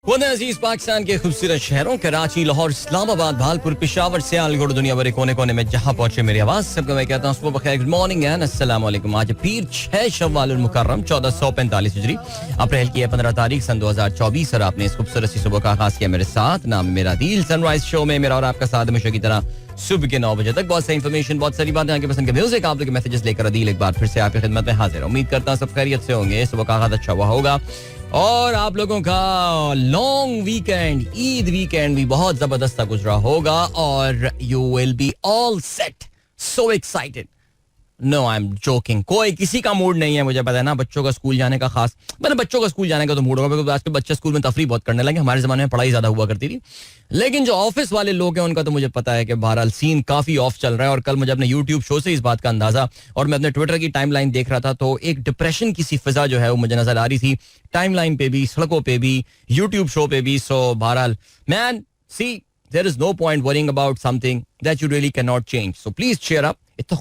अजीज पाकिस्तान के खूबसूरत शहरों कराची, लाहौर, इस्लामाबाद, भालपुर, पेशावर, सियालकोट, दुनिया भर कोने कोने में जहां पहुंचे मेरी आवाज सबको मैं कहता हूं सुबह बखैर, गुड मॉर्निंग एंड अस्सलाम वालेकुम। आज पीर 6 शव्वाल मुकर्रम 1445 हिजरी अप्रैल की 15 तारीख सन 2024 और आपने इस खूबसूरत सी सुबह का आगाज किया मेरे साथ। नाम है मेरा दिल। सनराइज शो में मेरा और आपका साथ हमेशा की तरह सुबह के 9 बजे तक बहुत सारी इन्फॉर्मेशन, बहुत सारी बातें, आपके पसंद के म्यूजिक, आप लोग के मैसेजेस लेकर अदील एक बार फिर से आपकी खिदमत में हाजिर। उम्मीद करता हूं सब खैरियत से होंगे, सुबह का आगाज अच्छा हुआ होगा और आप लोगों का लॉन्ग वीकेंड, ईद वीकेंड भी बहुत जबरदस्त गुजरा होगा और you will be all set, so excited. No, I am joking. कोई किसी का मूड नहीं है, मुझे पता है ना। बच्चों का स्कूल जाने का खास, मतलब बच्चों का स्कूल जाने का तो मूड होगा क्योंकि आजकल बच्चे स्कूल में तफरीह बहुत करने लगे। हमारे जमाने में पढ़ाई ज्यादा हुआ करती थी, लेकिन जो ऑफिस वाले लोग हैं उनका तो मुझे पता है कि बहरहाल सीन काफी ऑफ चल रहा है। और कल मुझे अपने यूट्यूब शो से इस बात का अंदाजा, और मैं अपने ट्विटर की टाइमलाइन देख रहा था तो एक डिप्रेशन की सी फिजा जो है वो मुझे नजर आ रही थी, टाइमलाइन पे भी, सड़कों पे भी, यूट्यूब शो पे भी। सो बहरहाल man, see there is no point worrying about something that you really cannot change. So please cheer up. इतना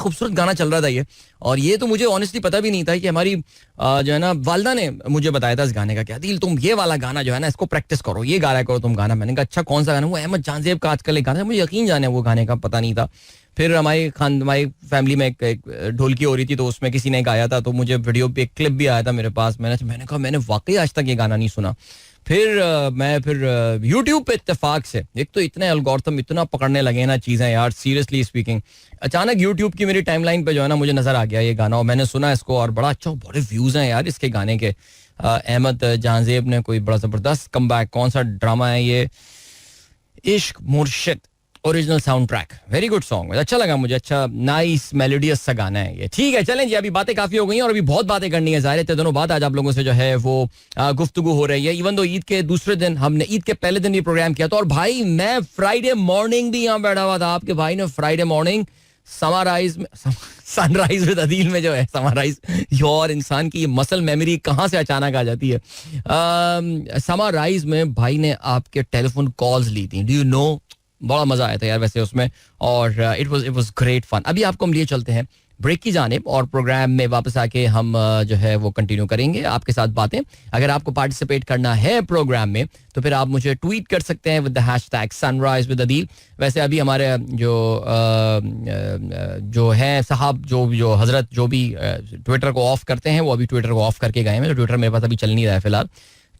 खूबसूरत गाना चल रहा था ये, और ये तो मुझे ऑनेस्टली पता भी नहीं था कि हमारी जो है ना वालदा ने मुझे बताया था इस गाने का। क्या दिल, तुम ये वाला गाना जो है ना इसको प्रैक्टिस करो, ये गा रहा करो तुम गाना। मैंने कहा अच्छा कौन सा गाना? वो अहमद जानजेब का आजकल एक गाना है, मुझे यकीन जाने वो गाने का पता नहीं था। फिर हमारी फैमिली में एक ढोलकी हो रही थी तो उसमें किसी ने गाया था, तो मुझे वीडियो पे एक क्लिप भी आया था मेरे पास। मैंने कहा मैंने वाकई आज तक ये गाना नहीं सुना। फिर मैं YouTube पे इत्तेफाक से, एक तो इतने एल्गोरिथम इतना पकड़ने लगे ना चीज़ें यार, सीरियसली स्पीकिंग, अचानक YouTube की मेरी टाइमलाइन पे जो है ना मुझे नजर आ गया ये गाना और मैंने सुना इसको और बड़ा अच्छा, बड़े व्यूज हैं यार इसके गाने के। अहमद जानजेब ने कोई बड़ा जबरदस्त कमबैक, कौन सा ड्रामा है ये, इश्क मुर्शिद original sound track, very good song, अच्छा लगा मुझे। अच्छा नाइस मेलोडियस सा गाना है ये। ठीक है चलें जी, अभी बातें काफी हो गई हैं और अभी बहुत बातें करनी है। जाहिर है दोनों बात आज आप लोगों से जो है वो गुफ्तगू हो रही है। इवन दो ईद के दूसरे दिन, हमने ईद के पहले दिन ये प्रोग्राम किया था और भाई मैं फ्राइडे मॉर्निंग भी यहाँ बैठा हुआ था। आपके भाई ने Friday morning sunrise with Adeel में जो है समराइज, और इंसान की ये मसल मेमोरी कहाँ से अचानक आ जाती है। समराइज में भाई ने आपके टेलीफोन कॉल्स ली थी, डू यू नो, बड़ा मजा आया था यार वैसे उसमें, और इट वाज ग्रेट फन। अभी आपको हम लिए चलते हैं ब्रेक की जानिब और प्रोग्राम में वापस आके हम जो है वो कंटिन्यू करेंगे आपके साथ बातें। अगर आपको पार्टिसिपेट करना है प्रोग्राम में तो फिर आप मुझे ट्वीट कर सकते हैं with the hashtag sunrise with Adeel. वैसे अभी हमारे जो है साहब, जो हजरत जो भी ट्विटर को ऑफ करते हैं वो अभी ट्विटर को ऑफ करके गए हैं। तो ट्विटर मेरे पास अभी चल नहीं रहा है फिलहाल,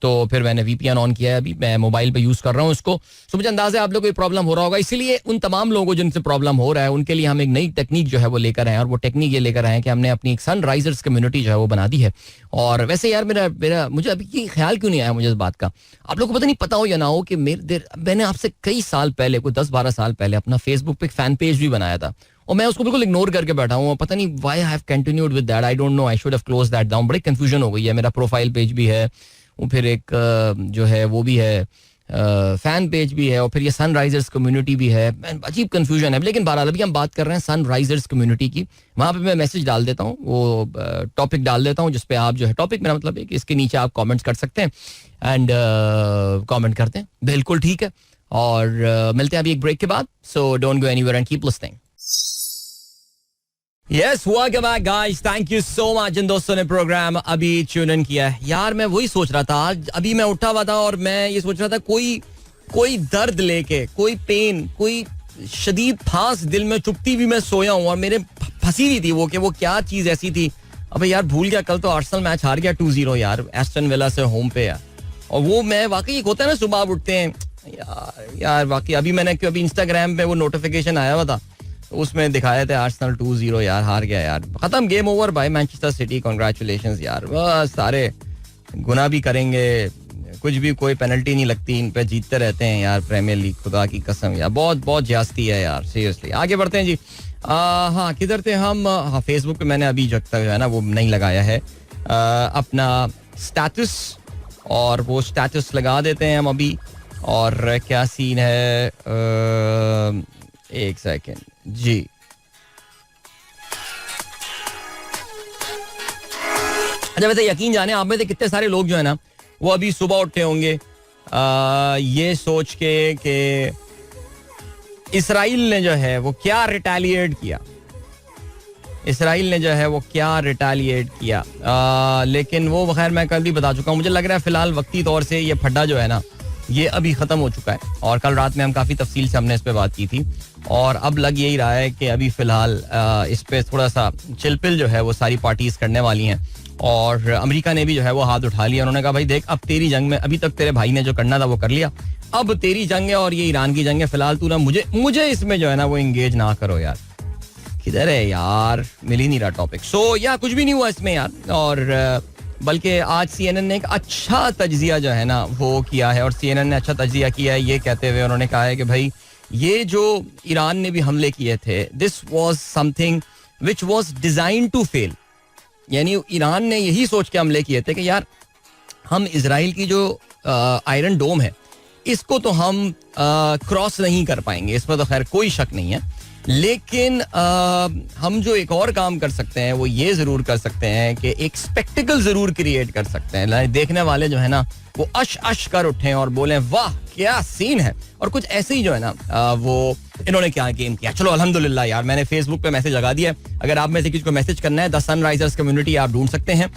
तो फिर मैंने VPN ऑन किया है, अभी मैं मोबाइल पे यूज कर रहा हूँ इसको। तो मुझे अंदाजा है आप लोगों को प्रॉब्लम हो रहा होगा, इसीलिए उन तमाम लोगों को जिनसे प्रॉब्लम हो रहा है उनके लिए हम एक नई टेक्निक जो है वो लेकर आए हैं। और वो टेक्निक ये लेकर आए हैं कि हमने अपनी एक सनराइजर्स कम्युनिटी जो है वो बना दी है। और वैसे यार मेरा मुझे अभी ये ख्याल क्यों नहीं आया मुझे इस बात का, आप लोग को पता नहीं पता हो या ना हो कि मैंने आपसे कई साल पहले, कोई 10-12 साल पहले अपना फेसबुक पे एक फैन पेज भी बनाया था और मैं उसको बिल्कुल इग्नोर करके बैठा हूँ। पता नहीं why I have continued with that, I don't know, I should have close that down. बड़ी कंफ्यूजन हो गई है। मेरा प्रोफाइल पेज भी है, वो फिर एक जो है वो भी है, फैन पेज भी है, और फिर ये सनराइजर्स कम्युनिटी भी है। अजीब कंफ्यूजन है, लेकिन बहरहाल अभी हम बात कर रहे हैं सनराइजर्स कम्युनिटी की। वहाँ पे मैं मैसेज डाल देता हूँ, वो टॉपिक डाल देता हूँ जिसपे आप जो है, टॉपिक मेरा मतलब है कि इसके नीचे आप कमेंट्स कर सकते हैं एंड कमेंट करते हैं, बिल्कुल ठीक है। और मिलते हैं अभी एक ब्रेक के बाद। So don't go anywhere and keep listening. Yes, welcome back guys. Thank you so much जिन दोस्तों ने प्रोग्राम अभी ट्यून इन किया है। यार मैं वही सोच रहा था, आज अभी मैं उठा हुआ था और मैं ये सोच रहा था कोई दर्द लेके, कोई पेन, कोई शदीद फांस दिल में चुपती भी मैं सोया हूँ और मेरे फंसी हुई थी वो क्या चीज ऐसी थी। अबे यार भूल गया, कल तो आर्सेनल मैच हार गया 2-0 यार, एस्टन विला से होम पे यार। और वो मैं वाकई एक होता है ना, सुबह उठते हैं यार वाकई। अभी मैंने अभी इंस्टाग्राम पे वो नोटिफिकेशन आया हुआ था, उसमें दिखाया था आर्सेनल 2-0 यार हार गया यार, खत्म, गेम ओवर भाई, मैनचेस्टर सिटी, कांग्रेचुलेशंस यार। बस सारे गुनाह भी करेंगे, कुछ भी, कोई पेनल्टी नहीं लगती इन पे, जीतते रहते हैं यार प्रीमियर लीग, खुदा की कसम यार, बहुत ज्यादती है यार सीरियसली। आगे बढ़ते हैं जी। हाँ किधर थे हम? हाँ फेसबुक पे मैंने अभी जब तक है ना वो नहीं लगाया है अपना स्टेटस, और वो स्टेटस लगा देते हैं हम अभी। और क्या सीन है, एक सेकेंड जी। अच्छा वैसे यकीन जाने आप में से कितने सारे लोग जो है ना वो अभी सुबह उठते होंगे ये सोच के कि इसराइल ने जो है वो क्या रिटेलिएट किया। इसराइल ने जो है वो क्या रिटेलिएट किया, लेकिन वो खैर मैं कल भी बता चुका हूँ. मुझे लग रहा है फिलहाल वक्ती तौर से ये फड्डा जो है ना ये अभी खत्म हो चुका है, और कल रात में हम काफी तफसील से हमने इस पे बात की थी, और अब लग यही रहा है कि अभी फिलहाल इस पे थोड़ा सा चिलपिल जो है वो सारी पार्टीज करने वाली हैं. और अमेरिका ने भी जो है वो हाथ उठा लिया. उन्होंने कहा भाई देख, अब तेरी जंग में अभी तक तेरे भाई ने जो करना था वो कर लिया, अब तेरी जंग है और ये ईरान की जंग है, फिलहाल तू ना मुझे इसमें जो है ना वो एंगेज ना करो यार. किधर है यार, मिल ही नहीं रहा टॉपिक. सो या कुछ भी नहीं हुआ इसमें यार. और बल्कि आज CNN ने एक अच्छा तज्जिया जो है ना वो किया है, और CNN ने अच्छा तज्जिया किया है ये कहते हुए, उन्होंने कहा है कि भाई ये जो ईरान ने भी हमले किए थे, this was something which was design to fail. यानी ईरान ने यही सोच के हमले किए थे कि यार हम इजराइल की जो आयरन डोम है इसको तो हम क्रॉस नहीं कर पाएंगे, इसमें तो खैर कोई शक नहीं है, लेकिन हम जो एक और काम कर सकते हैं वो ये जरूर कर सकते हैं कि एक स्पेक्टिकल जरूर क्रिएट कर सकते हैं. देखने वाले जो है ना वो अश कर उठें और बोलें वाह क्या सीन है. और कुछ ऐसे ही जो है ना वो इन्होंने क्या गेम किया. चलो अल्हम्दुलिल्लाह यार, मैंने फेसबुक पे मैसेज लगा दिया. अगर आप में से किसी को मैसेज करना है, द सनराइजर्स कम्युनिटी आप ढूंढ सकते हैं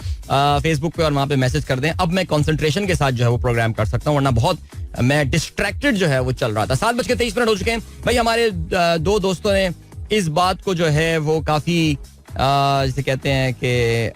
फेसबुक पे, और वहां पे मैसेज कर दें. अब मैं कंसंट्रेशन के साथ जो है वो प्रोग्राम कर सकता हूँ, वरना बहुत मैं डिस्ट्रैक्टेड जो है वो चल रहा था. 7:23 हो चुके हैं भाई. हमारे दो दोस्तों ने इस बात को जो है वो काफी जिसे कहते हैं कि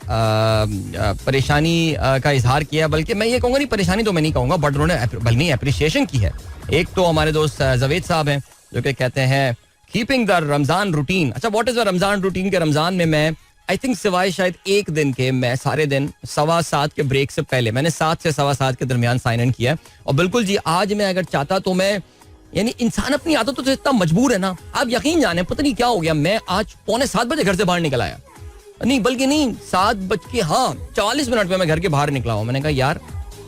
परेशानी का इजहार किया, बल्कि मैं ये कहूँगा नहीं, परेशानी तो मैं नहीं कहूँगा, बट उन्होंने बल्कि अप्रिशिएशन की है. एक तो हमारे दोस्त जवेद साहब हैं जो कि कहते हैं कीपिंग द रमजान रूटीन. अच्छा, what is the Ramzan routine? के रमजान में मैं आई थिंक सिवाय शायद एक दिन के, मैं सारे दिन 7:15 के ब्रेक से पहले मैंने 7 से 7:15 के दरमियान साइन इन किया. और बिल्कुल जी, आज मैं अगर चाहता तो मैं, यानी इंसान अपनी आदतों से इतना मजबूर है ना, आप यकीन जाने पता नहीं क्या हो गया, मैं आज 6:45 घर से बाहर निकल आया. नहीं बल्कि नहीं, 7:40 पे मैं घर के बाहर निकला हूँ. मैंने कहा यार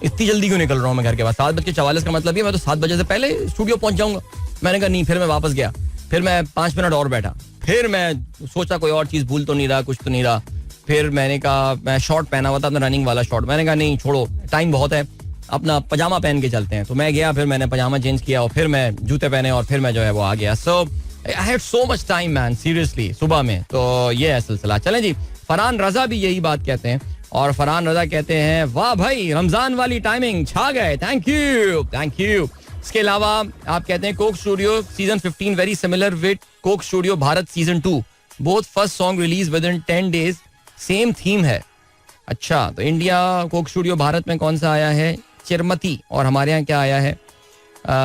इतनी जल्दी क्यों निकल रहा हूँ मैं घर के बाद. 7:44 का मतलब ये मैं तो 7 बजे से पहले स्टूडियो पहुंच जाऊंगा. मैंने कहा नहीं, फिर मैं वापस गया, फिर मैं 5 मिनट और बैठा, फिर मैं सोचा कोई और चीज भूल तो नहीं रहा, कुछ तो नहीं रहा. फिर मैंने कहा, मैं शॉर्ट पहना हुआ था अपना रनिंग वाला शॉर्ट, मैंने कहा नहीं छोड़ो, टाइम बहुत है, अपना पजामा पहन के चलते हैं. तो मैं गया, फिर मैंने पजामा चेंज किया, और फिर मैं जूते पहने, और फिर मैं जो है वो आ गया. So I had so much time man, seriously सुबह में. तो ये है सिलसिला. चलें जी, फरहान रजा भी यही बात कहते हैं, और फरहान रजा कहते हैं वाह भाई रमजान वाली टाइमिंग छा गए, थैंक यू थैंक यू. इसके अलावा आप कहते हैं Coke studio season 15 very similar with Coke studio Bharat season 2, both first song release with in 10 days, same theme है. अच्छा, तो इंडिया कोक स्टूडियो भारत में कौन सा आया है? चिरमती. और हमारे यहाँ क्या आया है?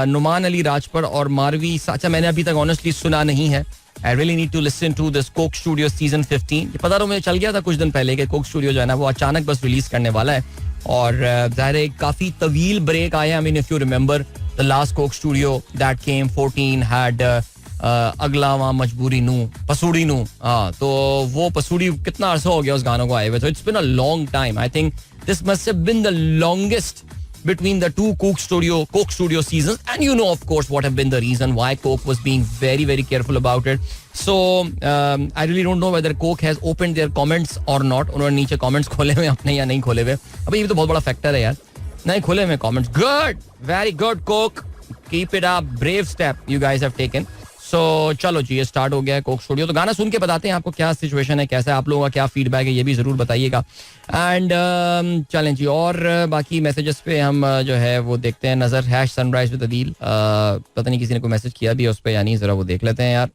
नुमान अली राजपर और मारवी. अच्छा, मैंने अभी तक ऑनेस्टली सुना नहीं है. I really need to listen to this Coke Studio season 15. ये पता तो मुझे चल गया था कुछ दिन पहले कि कोक स्टूडियो जो है ना वो अचानक बस रिलीज करने वाला है, और ज़ाहिर है काफी तवील ब्रेक आया. I mean if you remember the last Coke Studio that came 14 had अगला वहाँ मजबूरी नू पसूड़ी नू. हाँ, तो वो पसूड़ी कितना अरसा हो गया उस गानों को आए हुए. So it's been a long time. I think this must have been the longest between the two Coke Studio seasons, and you know of course what have been the reason why Coke was being very very careful about it. So I really don't know whether Coke has opened their comments or not. उन्होंने नीचे comments खोले हुए अपने या नहीं खोले हुए. अभी ये तो बहुत बड़ा फैक्टर है यार, नहीं खोले हुए comments. Good, very good Coke, keep it up, brave step you guys have taken. सो चलो जी, ये स्टार्ट हो गया है कोक स्टूडियो. तो गाना सुन के बताते हैं आपको क्या सिचुएशन है, कैसा है, आप लोगों का क्या फीडबैक है, ये भी जरूर बताइएगा. एंड चलें जी, और बाकी मैसेजेस पे हम जो है वो देखते हैं नजर. #सनराइज विद अदील, पता नहीं किसी ने कोई मैसेज किया भी है उस पर या नहीं, जरा वो देख लेते हैं यार.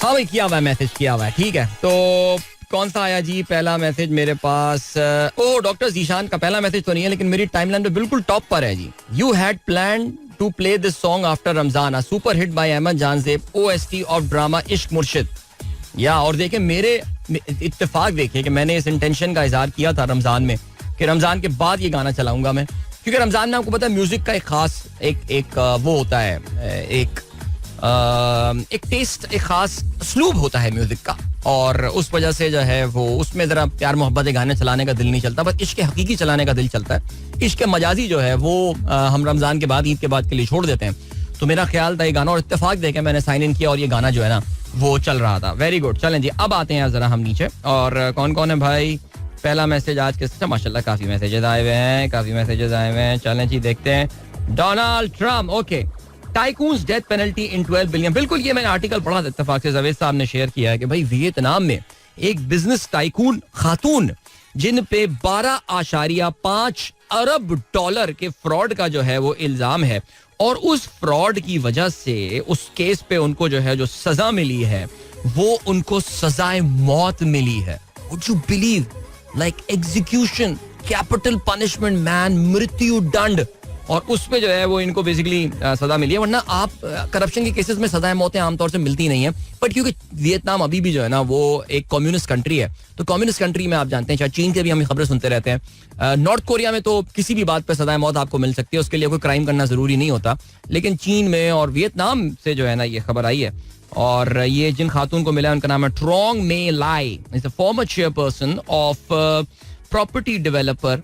हाँ भाई, किया हुआ है, मैसेज किया हुआ है, ठीक है. तो कौन सा आया जी पहला मैसेज मेरे पास? ओ डॉक्टर जीशान का पहला मैसेज तो नहीं है, लेकिन मेरी टाइमलाइन पे बिल्कुल टॉप पर है जी. You had plan to play this song after Ramzan, a super hit by Ahmed Janzeb, OST of drama इश्क मुर्शिद. या और देखें, मेरे इत्तेफाक देखिए कि मैंने इस इंटेंशन का इजहार किया था रमजान में कि रमजान के बाद ये गाना चलाऊंगा मैं, क्योंकि रमजान में आपको पता है म्यूजिक का एक खास एक वो होता है, एक टेस्ट, एक खास स्लूब होता है म्यूजिक का, और उस वजह से जो है वो उसमें जरा प्यार मोहब्बत के गाने चलाने का दिल नहीं चलता, बस इश्क हकीकी चलाने का दिल चलता है. इश्क मजाजी जो है वो हम रमजान के बाद, ईद के बाद के लिए छोड़ देते हैं. तो मेरा ख्याल था ये गाना, और इत्तेफाक देखे मैंने साइन इन किया और ये गाना जो है ना वो चल रहा था. Very good. चलें जी, अब आते हैं जरा हम नीचे, और कौन कौन है भाई. पहला मैसेज आज के, माशाल्लाह काफी मैसेजेस आए हुए हैं, काफी मैसेजेस आए हुए हैं. चलें जी देखते हैं. Donald Trump, okay, tycoons death penalty इन 12 बिलियन. बिल्कुल, ये मैंने आर्टिकल पढ़ा था, इत्तेफाक से जावेद साहब ने शेयर किया है कि भाई वियतनाम में एक बिजनेस टाइकून खातून जिन पे 12.5 अरब डॉलर के फ्रॉड का जो है वो इल्जाम है, और उस फ्रॉड की वजह से उस केस पे उनको जो है जो सजा मिली है वो उनको सजाए मौत मिली है. Would you believe? Like execution, capital punishment man, मृत्यु दंड, और उसमें जो है वो इनको बेसिकली सजा मिली है. वरना आप करप्शन के केसेस में सजाए मौतें आमतौर से मिलती नहीं है, बट क्योंकि वियतनाम अभी भी जो है ना वो एक कम्युनिस्ट कंट्री है, तो कम्युनिस्ट कंट्री में आप जानते हैं, चाहे चीन के भी हम खबरें सुनते रहते हैं, नॉर्थ कोरिया में तो किसी भी बात पर सजाए मौत आपको मिल सकती है, उसके लिए कोई क्राइम करना जरूरी नहीं होता, लेकिन चीन में और वियतनाम से जो है ना ये खबर आई है. और ये जिन खातून को मिला है उनका नाम है Truong My Lan, is a former chairperson of property developer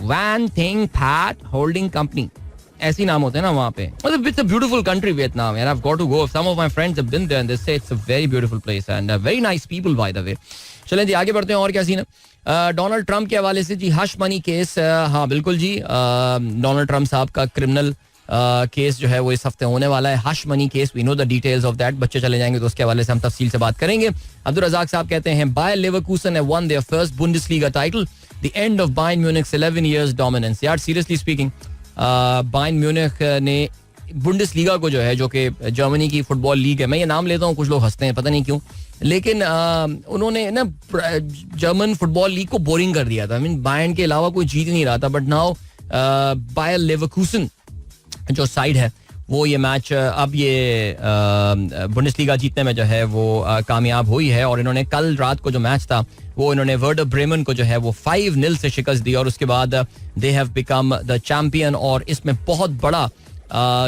Van Thinh Phat holding company. ऐसे नाम होते हैं ना वहाँ पे. मतलब it's a beautiful country Vietnam, and I have got to go. Some of my friends have been there and they say it's a very beautiful place and very nice people by the way. चलें जी आगे बढ़ते हैं. और क्या scene है Donald Trump के हवाले से जी? हश मनी केस, हाँ बिल्कुल जी, डोनाल्ड ट्रंप साहब का क्रिमिनल केस जो है वो इस हफ्ते होने वाला है. Hush money case, we know the details of that. बच्चे चले जाएंगे तो उसके हवाले से हम तफसील से बात करेंगे. अब्दुल रज़ाक साहब कहते हैं Bayer Leverkusen have won their first Bundesliga title, the end of Bayern Munich's 11 years dominance. यार सीरियसली स्पीकिंग, बायर्न म्यूनिख ने बुंडेसलीगा को जो है, जो कि जर्मनी की फुटबॉल लीग है, मैं ये नाम लेता हूँ, कुछ लोग हंसते हैं पता नहीं क्यों, लेकिन उन्होंने ना जर्मन फुटबॉल लीग को बोरिंग कर दिया था. आई मीन बायर्न के अलावा कोई जीत नहीं रहा था, बट नाउ बायर लेवरकूसन जो साइड है वो ये मैच अब ये बुंडेसलीगा जीतने में जो है वो कामयाब हुई है. और इन्होंने कल रात को जो मैच था वो इन्होंने वर्डर ब्रेमन को जो है वो 5-0 से शिकस्त दी, और उसके बाद they have become the champion. और इसमें बहुत बड़ा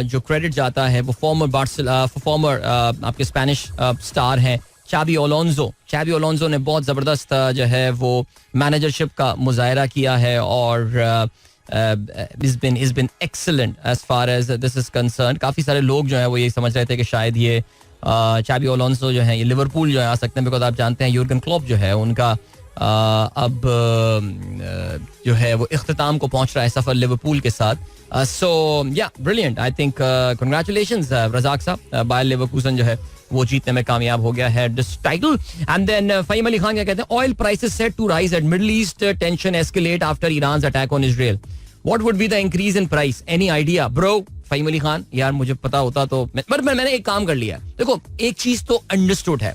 जो क्रेडिट जाता है वो फॉर्मर आपके स्पेनिश स्टार हैं चाबी ओलोंजो. चाबी ओलोंजो ने बहुत ज़बरदस्त जो है वो मैनेजरशिप का मुजाहरा किया है, और it's been excellent as far as this is concerned. काफी सारे लोग जो हैं वो ये समझ रहे थे कि शायद ये चाबी ओलोंसो जो है ये लिवरपूल जो है आ सकते हैं, बिकॉज आप जानते हैं यूर्गन क्लोप जो है उनका अब जो है वो इख्तिताम को पहुंच रहा है सफर लिवरपूल के साथ. So yeah brilliant, I think congratulations Razzaq साहब. बायर लेवरकूसन जो है वो जीतने में कामयाब हो गया है this title. And then Faheem Ali Khan क्या कहते हैं? Oil prices set to rise at Middle East, tension escalate after Iran's attack on Israel. What would be the increase in price? Any idea bro? Faheem Ali Khan, यार मुझे पता होता तो, पर मैंने एक काम कर लिया. देखो एक चीज तो अंडरस्टूड है,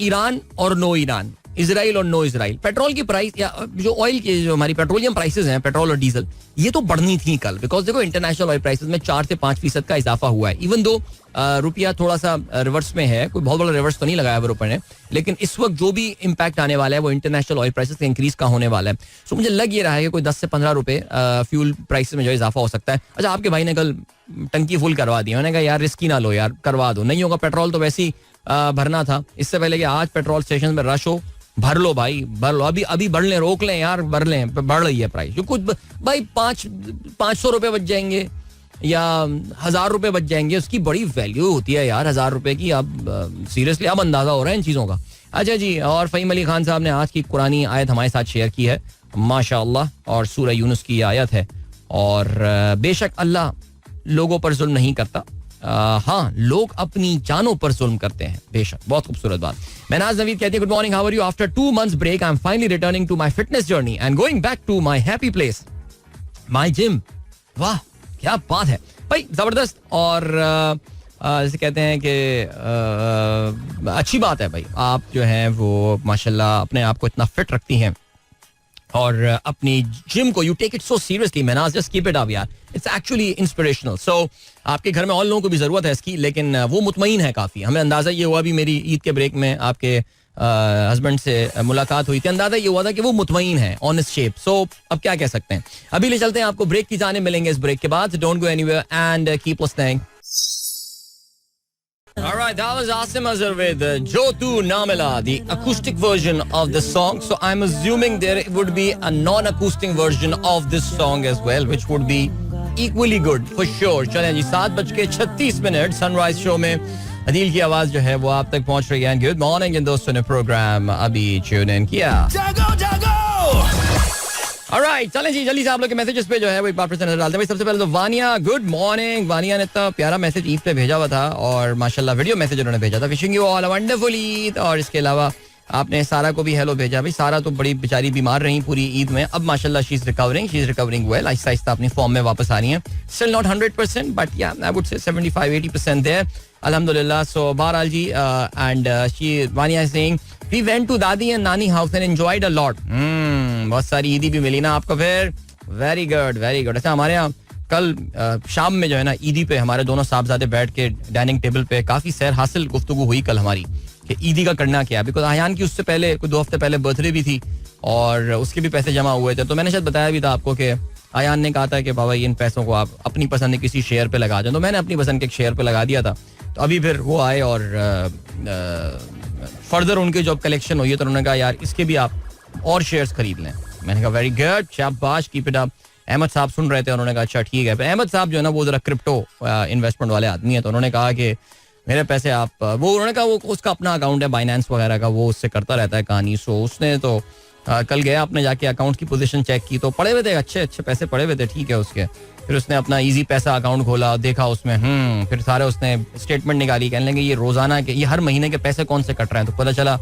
ईरान और नो ईरान, इजराइल और नो इजराइल, पेट्रोल की प्राइस या जो ऑयल की जो हमारी पेट्रोलियम प्राइसेस हैं, पेट्रोल और डीजल, ये तो बढ़नी थी कल, बिकॉज देखो इंटरनेशनल ऑयल प्राइसेस में 4 से 5% का इजाफा हुआ है. इवन दो रुपया थोड़ा सा रिवर्स में है, कोई बहुत बड़ा रिवर्स तो नहीं लगाया रुपये ने, लेकिन इस वक्त जो भी इम्पैक्ट आने वाला है वो इंटरनेशनल ऑयल प्राइसेस का इंक्रीज का होने वाला है. सो मुझे लग ये रहा है कि कोई 10 से 15 रुपए फ्यूल प्राइस में जो इजाफा हो सकता है. अच्छा, आपके भाई ने कल टंकी फुल करवा दी, मैंने कहा यार रिस्क ही ना लो यार, करवा दो, नहीं होगा पेट्रोल तो वैसे ही भरना था, इससे पहले कि आज पेट्रोल स्टेशन में रश हो, भर लो भाई, भर लो, अभी बढ़ लें, रोक लें यार, भर लें, बढ़ रही है प्राइस. जो कुछ भाई 500 रुपए बच जाएंगे या 1000 रुपए बच जाएंगे, उसकी बड़ी वैल्यू होती है यार 1000 रुपए की. अब सीरियसली अब अंदाजा हो रहा है इन चीजों का. अच्छा जी, और फहीम अली खान साहब ने आज की कुरानी आयत हमारे साथ शेयर की है माशाअल्लाह, और सूरह यूनुस की आयत है. और बेशक अल्लाह लोगों पर जुल्म नहीं करता, हाँ लोग अपनी जानों पर जुल्म करते हैं, बेशक. बहुत खूबसूरत बात. महनाज नवीद कहती है good morning, how are you? After 2 months break I am finally returning to my fitness journey and going back to my happy place, my gym. वाह क्या बात है भाई, जबरदस्त. और जैसे कहते हैं कि अच्छी बात है भाई, आप जो हैं वो माशाल्लाह अपने आप को इतना फिट रखती हैं और अपनी जिम को you take it so seriously. Mahnaz just keep it up यार, इट्स एक्चुअली इंस्पिरेशनल. सो आपके घर में और लोगों को भी जरूरत है इसकी, लेकिन वो मुतमईन है काफी. हमें अंदाजा ये हुआ भी, मेरी ईद के ब्रेक में आपके हस्बैंड से मुलाकात हुई थी, अंदाजा ये हुआ था कि वो मुतमईन है, ऑनेस्ट शेप. सो अब क्या कह सकते हैं. अभी ले चलते हैं आपको ब्रेक की जाने, मिलेंगे इस ब्रेक के बाद. Don't go anywhere and keep listening. All right, that was Asim Azhar with Jotu Namela, the acoustic version of the song. So I'm assuming there would be a non-acoustic version of this song as well, which would be equally good for sure. चलें जी, 7:36 sunrise show में अदील की आवाज जो है वो आप तक पहुंच रही है. गुड मॉर्निंग इन दोस्तों ने प्रोग्राम अभी ट्यून इन किया. जागो जागो. ऑलराइट, चलें जी, जल्दी से आप लोग के मैसेजेस पे जो है वो एक बार फिर से नजर डालते हैं। सबसे पहले तो वानिया, गुड मॉर्निंग। वानिया ने इतना प्यारा मैसेज ईद पे भेजा हुआ था और माशाल्लाह वीडियो मैसेज उन्होंने भेजा था, wishing you all a wonderful Eid. और इसके अलावा आपने सारा को भी हेलो भेजा। भाई सारा तो बड़ी बेचारी बीमार रही पूरी ईद में, अब माशाल्लाह she is recovering well, Aahista Aahista अपनी फॉर्म में वापस आ रही हैं। स्टिल नॉट 100% बट या आई वुड से 75-80% देयर, अल्हम्दुलिल्लाह। सो बहरहाल जी, and she Vania is saying we went to dadi and nani house and enjoyed a lot. बहुत सारी ईदी भी मिली ना आपको फिर, वेरी गुड वेरी गुड। अच्छा, हमारे यहाँ कल शाम में जो है ना ईदी पे हमारे दोनों साहबजादे बैठ के डाइनिंग टेबल पे काफी सैर हासिल गुफ्तगू हुई कल हमारी कि ईदी का करना क्या, बिकॉज आयान की उससे पहले कोई 2 हफ्ते पहले बर्थडे भी थी और उसके भी पैसे जमा हुए थे। तो मैंने शायद बताया भी था आपको कि आयान ने कहा था कि बाबा इन पैसों को आप अपनी पसंद के किसी शेयर पे लगा दें, तो मैंने अपनी पसंद के एक शेयर पे लगा दिया था। तो अभी फिर वो आए और फर्दर उनकी जॉब कलेक्शन हुई है तो उन्होंने कहा यार इसके भी आप और शेयर्स खरीद लें। मैंने कहा वेरी गुड, शाबाश, कीप इट अप। अहमद साहब सुन रहे थे, उन्होंने कहा अच्छा ठीक है। अहमद साहब जो है ना वो जरा क्रिप्टो इन्वेस्टमेंट वाले आदमी है, तो उन्होंने कहा कि मेरे पैसे आप, वो उन्होंने कहा वो उसका अपना अकाउंट है बाइनेंस वगैरह का, वो उससे करता रहता है कहानी। सो उसने तो कल गया, आपने जाके अकाउंट की पोजीशन चेक की तो पड़े हुए थे अच्छे अच्छे पैसे पड़े हुए थे, ठीक है उसके। फिर उसने अपना इजी पैसा अकाउंट खोला, देखा उसमें फिर सारे उसने स्टेटमेंट निकाली, कहने लगे ये रोजाना के, ये हर महीने के पैसे कौन से कट रहे हैं। तो पता चला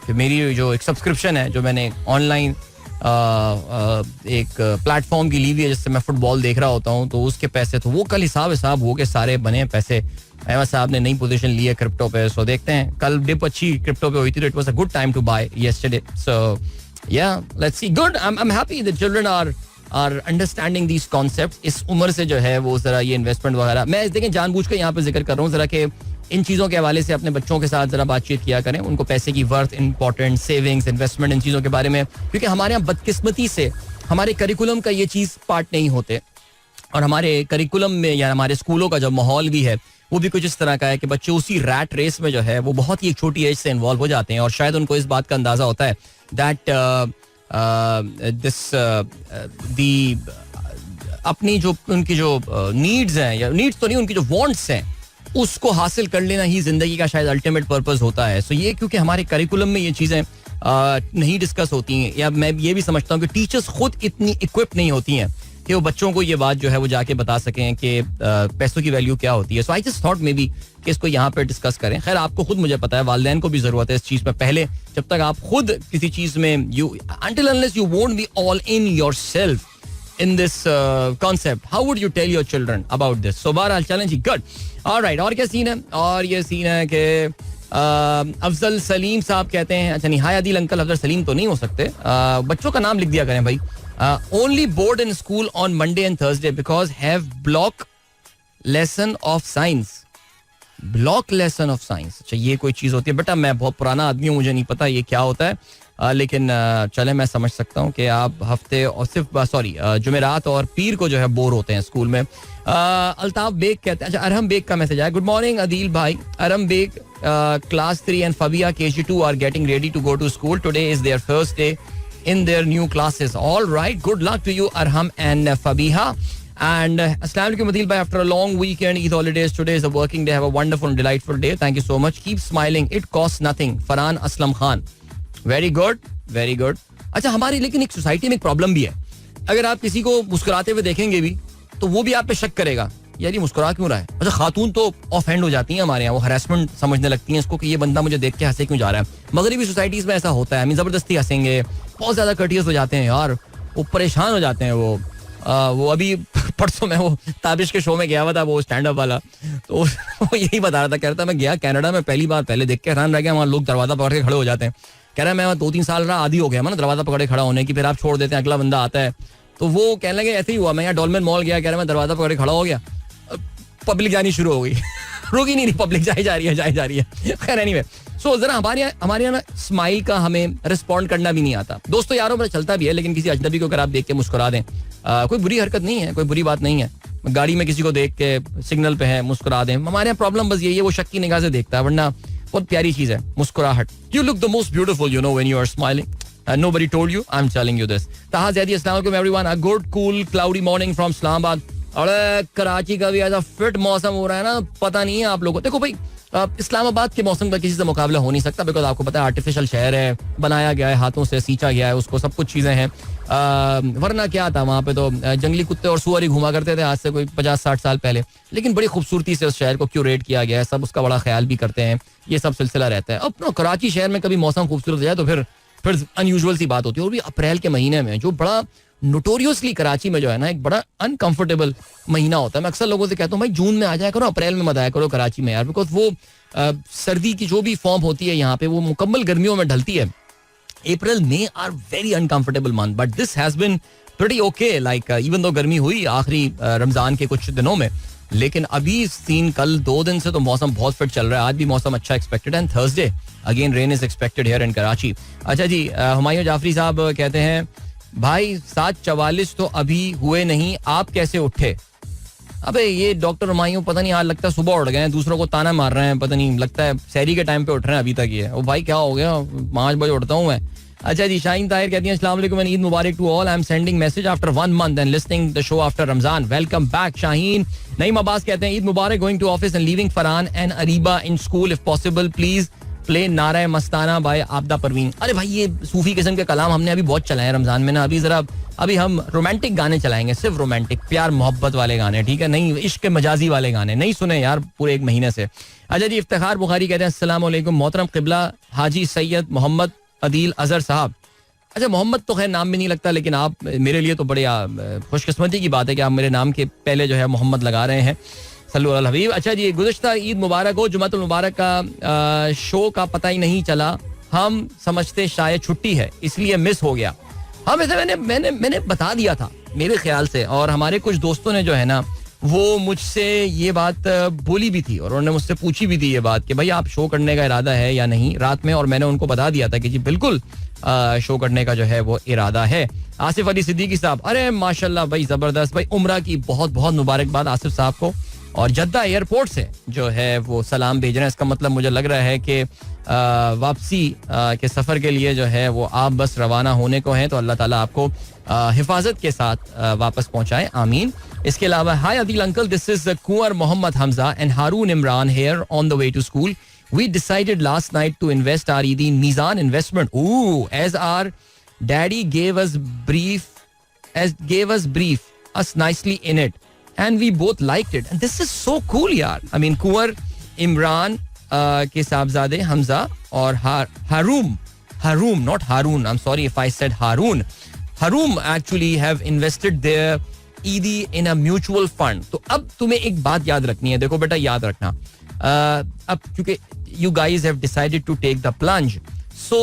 कि मेरी जो एक सब्सक्रिप्शन है जो मैंने ऑनलाइन एक प्लेटफॉर्म की ली हुई है जिससे मैं फुटबॉल देख रहा होता हूँ, तो उसके पैसे, तो वो कल हिसाब हो के सारे बने पैसे। अहमद साहब ने नई पोजीशन ली है क्रिप्टो पे, सो देखते हैं। कल डिप अच्छी क्रिप्टो पे हुई थी, it was a good time to buy yesterday. So yeah let's see, good, I am happy that children are understanding these concepts. इस उम्र से जो है वो जरा ये इन्वेस्टमेंट वगैरह, मैं देखें जानबूझ के यहाँ पे जिक्र कर रहा हूँ जरा कि इन चीज़ों के हवाले से अपने बच्चों के साथ जरा बातचीत किया करें, उनको पैसे की वर्थ, इंपॉर्टेंट, सेविंग्स, इन्वेस्टमेंट, इन चीज़ों के बारे में, क्योंकि हमारे यहाँ बदकिस्मती से हमारे करिकुलम का ये चीज़ पार्ट नहीं होते और हमारे करिकुलम में या हमारे स्कूलों का जो माहौल भी है वो भी कुछ इस तरह का है कि बच्चे उसी रैट रेस में जो है वो बहुत ही एक छोटी एज से इन्वॉल्व हो जाते हैं और शायद उनको इस बात का अंदाजा होता है दैट दी अपनी जो उनकी जो नीड्स हैं, या नीड्स तो नहीं, उनकी जो वांट्स हैं, उसको हासिल कर लेना ही जिंदगी का शायद अल्टीमेट पर्पस होता है। सो ये क्योंकि हमारे करिकुलम में ये चीज़ें नहीं डिस्कस होती हैं, या मैं ये भी समझता हूँ कि टीचर्स खुद इतनी इक्विप नहीं होती हैं कि वो बच्चों को ये बात जो है वो जाके बता सकें कि पैसों की वैल्यू क्या होती है। So I just thought maybe कि इसको यहाँ पे डिस्कस करें। खैर आपको खुद मुझे पता है वालिदैन को भी जरूरत है इस चीज़ में, पहले जब तक आप खुद किसी चीज़ में you until unless you won't be all in yourself in this concept, how would you tell your children about this? So बहरहाल चलें जी, गुड, ऑलराइट। और क्या सीन है? और ये सीन है कि अफजल सलीम साहब कहते हैं, अच्छा नहीं, हाय आदिल अंकल, अफजल सलीम तो नहीं हो सकते, बच्चों का नाम लिख दिया करें भाई। Only board in school on Monday and Thursday because have block lesson of science. Block lesson of science, अच्छा ये कोई चीज़ होती है बेटा, मैं बहुत पुराना आदमी हूँ, मुझे नहीं पता ये क्या होता है, लेकिन चले मैं समझ सकता हूँ कि आप हफ्ते और सिर्फ जुमेरात और पीर को जो है बोर होते हैं स्कूल में। अल्ताफ बेग कहते हैं, अच्छा अरहम बेग का मैसेज आया, गुड मॉर्निंग अदील भाई, Arham Baig class 3 and Fabia KG2 are getting ready to go to school, today is their first day in their new classes. All right, good luck to you Arham and Fabiha. And Assalamu alaikum Adil bhai, after a long weekend, Eid holidays, today is a working day, have a wonderful and delightful day, thank you so much, keep smiling, it costs nothing. Farhan Aslam Khan, very good, very good. अच्छा हमारी लेकिन एक society में एक problem भी है, अगर आप किसी को मुस्कुराते हुए देखेंगे भी तो वो भी आप पे शक करेगा, यार ये मुस्कुरा क्यों रहा है। अच्छा खातून तो ऑफेंड हो जाती हैं हमारे यहाँ, वो हरासमेंट समझने लगती हैं इसको कि ये बंदा मुझे देख के हंसे क्यों जा रहा है। मगरबी सोसाइटीज में ऐसा होता है, जबरदस्ती हंसेंगे, बहुत ज्यादा कर्टियस हो जाते हैं यार, वो परेशान हो जाते हैं। वो अभी परसों मैं वो ताबिश के शो में गया हुआ था, वो स्टैंड अप वाला, तो वो यही बता रहा था, कह रहा था मैं गया कनाडा में पहली बार, पहले देख के हैरान रह गया, वहाँ लोग दरवाजा पकड़ के खड़े हो जाते हैं। कह रहा है मैं 2-3 साल रहा, आदी हो गया ना दरवाजा पकड़े खड़ा होने की, फिर आप छोड़ देते हैं, अगला बंदा आता है। तो वो कहने लगे ऐसे ही हुआ, मैं यहाँ डॉलमेन मॉल गया, कह रहा मैं दरवाजा पकड़े खड़ा हो गया, पब्लिक जानी शुरू हो गई रुकी नहीं, पब्लिक जाई जा रही है। खैर एनीवे, सो जरा हमारे यहाँ ना स्माइल का हमें रिस्पॉन्ड करना भी नहीं आता। दोस्तों यारों में चलता भी है, लेकिन किसी अजनबी को अगर आप देख के मुस्कुरा दें, कोई बुरी हरकत नहीं है, कोई बुरी बात नहीं है। गाड़ी में किसी को देख के सिग्नल पे है मुस्कुरा दें, हमारे यहाँ प्रॉब्लम बस यही है, वो शक की निगाह से देखता है, वरना बहुत प्यारी चीज है मुस्कुराहट। You look the most beautiful you know when you are smiling, nobody told you, I'm telling you this. ताहा ज़ैदी, अस्सलाम वालेकुम everyone, a good cool cloudy morning from Islamabad। अरे कराची का भी ऐसा फिट मौसम हो रहा है ना, पता नहीं है आप लोगों को। देखो भाई इस्लामाबाद के मौसम का किसी से मुकाबला हो नहीं सकता, बिकॉज आपको पता है आर्टिफिशियल शहर है, बनाया गया है, हाथों से सींचा गया है उसको, सब कुछ चीज़ें हैं. वरना क्या था वहाँ पे, तो जंगली कुत्ते और सुअर ही घुमा करते थे आज से कोई 50-60 साल पहले. लेकिन बड़ी खूबसूरती से उस शहर को क्यूरेट किया गया है, सब उसका बड़ा ख्याल भी करते हैं, ये सब सिलसिला रहता है. अब कराची शहर में कभी मौसम खूबसूरत हो जाए तो फिर अनयूजुअल सी बात होती है. और भी अप्रैल के महीने में, जो बड़ा नोटोरियसली कराची में जो है ना एक बड़ा अनकंफर्टेबल महीना होता है. मैं अक्सर लोगों से कहता हूँ भाई जून में आ जाया करो, अप्रैल में मत आया करो कराची में यार, बिकॉज वो सर्दी की जो भी फॉर्म होती है यहाँ पे वो मुकम्मल गर्मियों में ढलती है. April May are very uncomfortable month, but this has been pretty okay. Like even though गर्मी हुई आखिरी रमजान के कुछ दिनों में, लेकिन अभी सीन कल 2 दिन से तो मौसम बहुत फिट चल रहा है. आज भी मौसम अच्छा एक्सपेक्टेड है. Thursday again rain is expected here in Karachi. अच्छा जी, हुमायूं जाफरी साहब कहते हैं भाई 7:44 तो अभी हुए नहीं, आप कैसे उठे? अबे ये डॉक्टर हुमायूं पता नहीं, आज लगता है सुबह उठ गए हैं, दूसरों को ताना मार रहे हैं, पता नहीं, लगता है सहरी के टाइम पे उठ रहे हैं अभी तक. ये ओ भाई क्या हो गया, 5 बजे उठता हूँ मैं. अच्छा जी, शाहीन ताहिर कहती हैं अस्सलाम वालेकुम एंड ईद मुबारक to all. I am sending message after 1 month and listening the show after Ramzan. Welcome back Shaheen. Naeem Abbas कहते हैं ईद मुबारक, going to office and leaving Farhan and Areeba in school if possible, please play Nara Mastana bye Abida Parveen. अरे भाई ये सूफी किस्म के कलाम हमने अभी बहुत चलाए हैं रमजान में ना. अभी हम रोमांटिक गाने चलाएंगे, सिर्फ रोमांटिक, प्यार मोहब्बत वाले गाने, ठीक है, नहीं इश्क मजाजी वाले गाने नहीं सुने यार पूरे 1 महीने से. अच्छा जी, इफ्तिखार बुखारी कहते हैं अस्सलाम वालेकुम मोहतरम क़िबला हाजी सैयद मोहम्मद अदील अजहर साहब. अच्छा, मोहम्मद तो खैर नाम भी नहीं लगता, लेकिन आप मेरे लिए तो बड़े खुशकिस्मती की बात है कि आप मेरे नाम के पहले जो है मोहम्मद लगा रहे हैं. सल्लु अला हबीब. अच्छा जी, गुज़िश्ता ईद मुबारक हो. जुमातुल मुबारक का शो का पता ही नहीं चला, हम समझते शायद छुट्टी है इसलिए मिस हो गया. हाँ वैसे मैंने बता दिया था मेरे ख्याल से, और हमारे कुछ दोस्तों ने जो है ना वो मुझसे ये बात बोली भी थी और उन्होंने मुझसे पूछी भी थी ये बात कि भाई आप शो करने का इरादा है या नहीं रात में, और मैंने उनको बता दिया था कि जी बिल्कुल शो करने का जो है वो इरादा है. आसिफ अली सिद्दीकी साहब, अरे माशाल्लाह भाई जबरदस्त भाई, उम्रा की बहुत बहुत मुबारकबाद आसिफ साहब को. और जद्दा एयरपोर्ट से जो है वो सलाम भेज रहे हैं. इसका मतलब मुझे लग रहा है कि वापसी के सफ़र के लिए जो है वो आप बस रवाना होने को हैं, तो अल्लाह ताला आपको हिफाजत के साथ वापस पहुंचाए, आमीन. इसके अलावा hi Adeel uncle, this is Kunwar Mohammad Hamza and Haroon Imran here on the way to school. We decided last night to invest our Eid in Mizan investment. Ooh, as our daddy gave us us nicely in it, and we both liked it. And this is so cool, yaar. I mean, Kuwar Imran के साहबजादे हमजा और Haroom, not Haroon. I'm sorry if I said Haroon. Haroom actually have invested their Eid in a mutual fund. तो अब तुम्हें एक बात याद रखनी है, देखो बेटा याद रखना. अब क्योंकि you guys have decided to take the plunge, so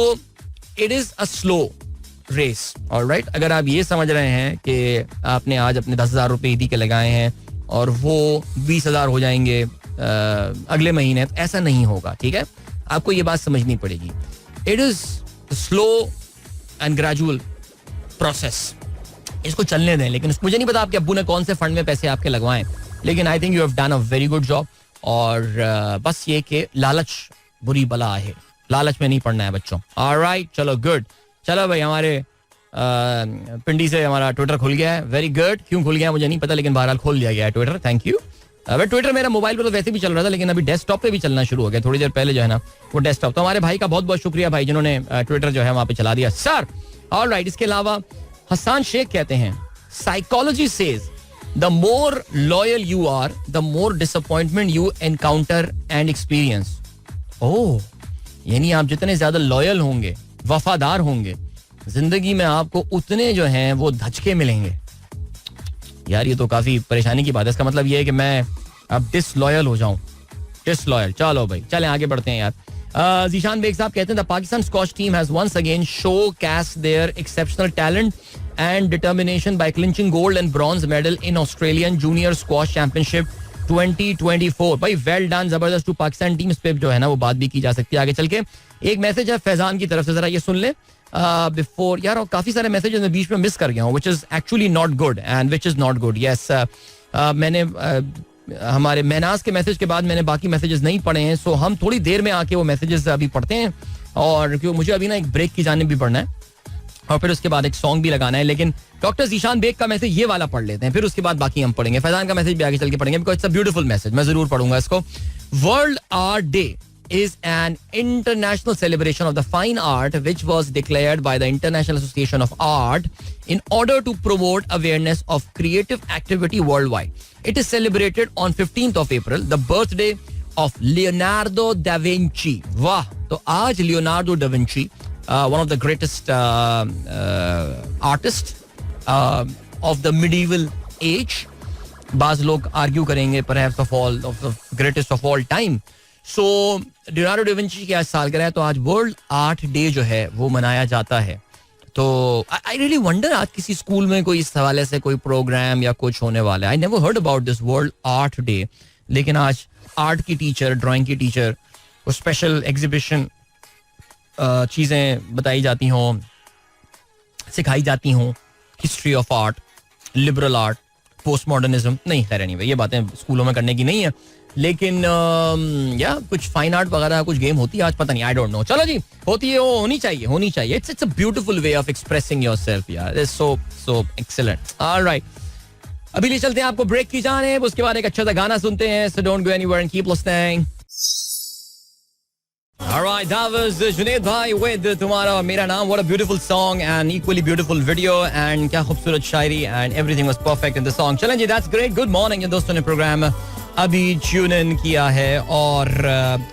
it is a slow race, all right. अगर आप ये समझ रहे हैं कि आपने आज अपने 10,000 रुपए ईदी के लगाए हैं और वो 20,000 हो जाएंगे अगले महीने, तो ऐसा नहीं होगा, ठीक है. आपको ये बात समझनी पड़ेगी. It is slow and gradual process. इसको चलने दें. लेकिन मुझे नहीं पता आपके अब्बू ने कौन से फंड में पैसे आपके लगवाएं, लेकिन I think you have done a very good job. और बस ये कि लालच बुरी बला है, लालच में नहीं पड़ना है बच्चों. ऑलराइट, चलो गुड. चलो भाई, हमारे पिंडी से हमारा ट्विटर खुल गया है. Very good. क्यों खुल गया मुझे नहीं पता, लेकिन बहरहाल खुल दिया गया है ट्विटर. Thank you. ट्विटर मेरा मोबाइल पे तो वैसे भी चल रहा था, लेकिन अभी डेस्कटॉप पे भी चलना शुरू हो गया थोड़ी देर पहले जो है ना वो डेस्कटॉप. तो हमारे भाई का बहुत बहुत शुक्रिया भाई जिन्होंने ट्विटर जो है वहां पे चला दिया सर. ऑलराइट, इसके अलावा हसन शेख कहते हैं psychology says the more loyal you are, the more disappointment you encounter and experience. Oh, यानी आप जितने ज्यादा लॉयल होंगे, वफादार होंगे, जिंदगी में आपको उतने जो हैं वो धचके मिलेंगे. यार ये तो काफी परेशानी की बात है. इसका मतलब ये है कि मैं अब डिसलॉयल हो जाऊं. डिसलॉयल. चलो भाई चलें आगे बढ़ते हैं यार. जीशान बेग साहब कहते हैं the Pakistan squash team has once again showcased their exceptional talent and determination by clinching gold and bronze medal in Australian Junior Squash Championship 2024. भाई वेल डन, जबरदस्त टू पाकिस्तान टीम. इस पे जो है ना वो बात भी की जा सकती है आगे चल के. एक मैसेज है फैजान की तरफ से, जरा ये सुन ले बिफोर. यार काफी सारे मैसेजेस मैं बीच में मिस कर गया हूँ, which is actually not good and which is not good. Yes, मैंने हमारे महनाज के मैसेज के बाद मैंने बाकी मैसेजेस नहीं पढ़े हैं, सो हम थोड़ी देर में आके वो मैसेजेस अभी पढ़ते हैं. और क्योंकि मुझे अभी ना एक ब्रेक की जाने भी पड़ना है और फिर उसके बाद एक सॉन्ग भी लगाना है. लेकिन डॉक्टर जीशान बेग का मैसेज ये वाला पढ़ लेते हैं, फिर उसके बाद बाकी हम पढ़ेंगे. फैजान का मैसेज भी आगे चल के पढ़ेंगे because it's a beautiful message. मैं जरूर पढ़ूंगा इसको. World Art Day is an international celebration of the fine art which was declared by the International Association of Art in order to promote awareness of creative activity worldwide. It is celebrated on 15th of April, the birthday of Leonardo da Vinci. वाह, तो आज Leonardo da Vinci, one of the greatest artists of the medieval age. बाज लोग argue करेंगे perhaps of the greatest of all time. So Leonardo da Vinci की आज सालगिरह है, तो आज वर्ल्ड आर्ट डे जो है वो मनाया जाता है. तो आई रियली वंडर आज किसी स्कूल में कोई इस हवाले से कोई प्रोग्राम या कुछ होने वाला है. I never heard about this world art day, लेकिन आज आर्ट की टीचर, ड्राइंग की टीचर, वो स्पेशल एग्जीबिशन चीज़ें बताई जाती हों, सिखाई जाती हों, history of art, liberal art, post modernism. नहीं, खैर एनीवे ये बातें स्कूलों में करने की नहीं है, लेकिन या कुछ फाइन आर्ट वगैरह कुछ गेम होती है आज, पता नहीं, आई डोंट नो. चलो जी, होती है, होनी चाहिए. It's a beautiful way of expressing yourself यार. It's so excellent. ऑलराइट, अभी ले चलते हैं आपको ब्रेक की जाने, उसके बाद एक अच्छा सा गाना सुनते हैं. So don't go anywhere and keep listening. Alright, that was Junaid bhai with तुम्हारा और मेरा नाम. What a beautiful song and equally beautiful video and क्या खूबसूरत शायरी and everything was perfect in the song. चलें जी, that's great. Good morning. ये दोस्तों ने प्रोग्राम अभी ट्यून इन किया है और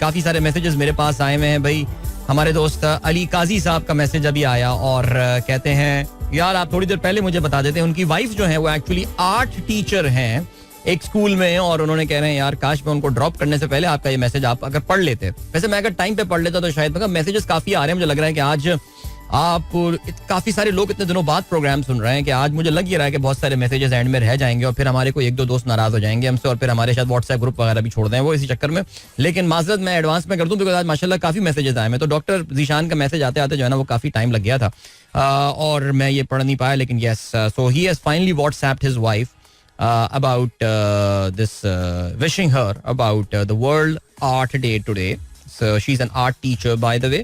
काफ़ी सारे मैसेजेस मेरे पास आए हुए हैं. भाई, हमारे दोस्त अली काजी साहब का मैसेज अभी आया और कहते हैं यार आप थोड़ी देर पहले मुझे बता देते हैं. उनकी वाइफ जो है वो एक्चुअली आर्ट टीचर हैं एक स्कूल में, और उन्होंने कह रहे हैं यार काश मैं उनको ड्रॉप करने से पहले आपका ये मैसेज आप अगर पढ़ लेते. वैसे मैं अगर टाइम पे पढ़ लेता तो शायद, मगर मैसेजेस काफ़ी आ रहे हैं. मुझे लग रहा है कि आज आप काफ़ी सारे लोग इतने दिनों बाद प्रोग्राम सुन रहे हैं कि आज मुझे लग ही रहा है कि बहुत सारे मैसेजेस एंड में रह जाएंगे और फिर हमारे कोई एक दो दोस्त नाराज हो जाएंगे हमसे और फिर हमारे शायद व्हाट्सएप ग्रुप वगैरह भी छोड़ दें वो इसी चक्कर में. लेकिन माजरत मैं एडवांस में कर दूं बिकॉज आज माशाल्लाह काफ़ी मैसेजेस आए हैं. तो डॉक्टर जीशान का मैसेज आते आते जो है ना वो काफ़ी टाइम लग गया था और मैं ये पढ़ नहीं पाया. लेकिन yes, so he has finally WhatsApped his wife about this wishing her about the World Art Day today. So she's an art teacher by the way.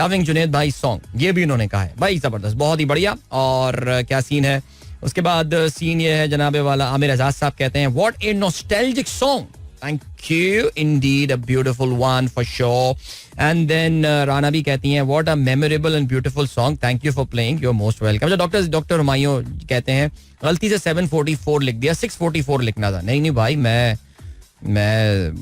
Loving Junaid bhai song, ये भी उन्होंने कहा है. भाई जबरदस्त, बहुत ही बढ़िया. और क्या सीन है उसके बाद? सीन ये है जनाबे वाला आमिर एजाज साहब कहते हैं what a nostalgic song. Thank you indeed, a beautiful one for sure. And then Rana भी कहती हैं what a memorable and beautiful song. Thank you for playing. You're most welcome. Doctor Humayun कहते हैं गलती से 7:44 लिख दिया, 6:44 लिखना था. नहीं भाई, मैं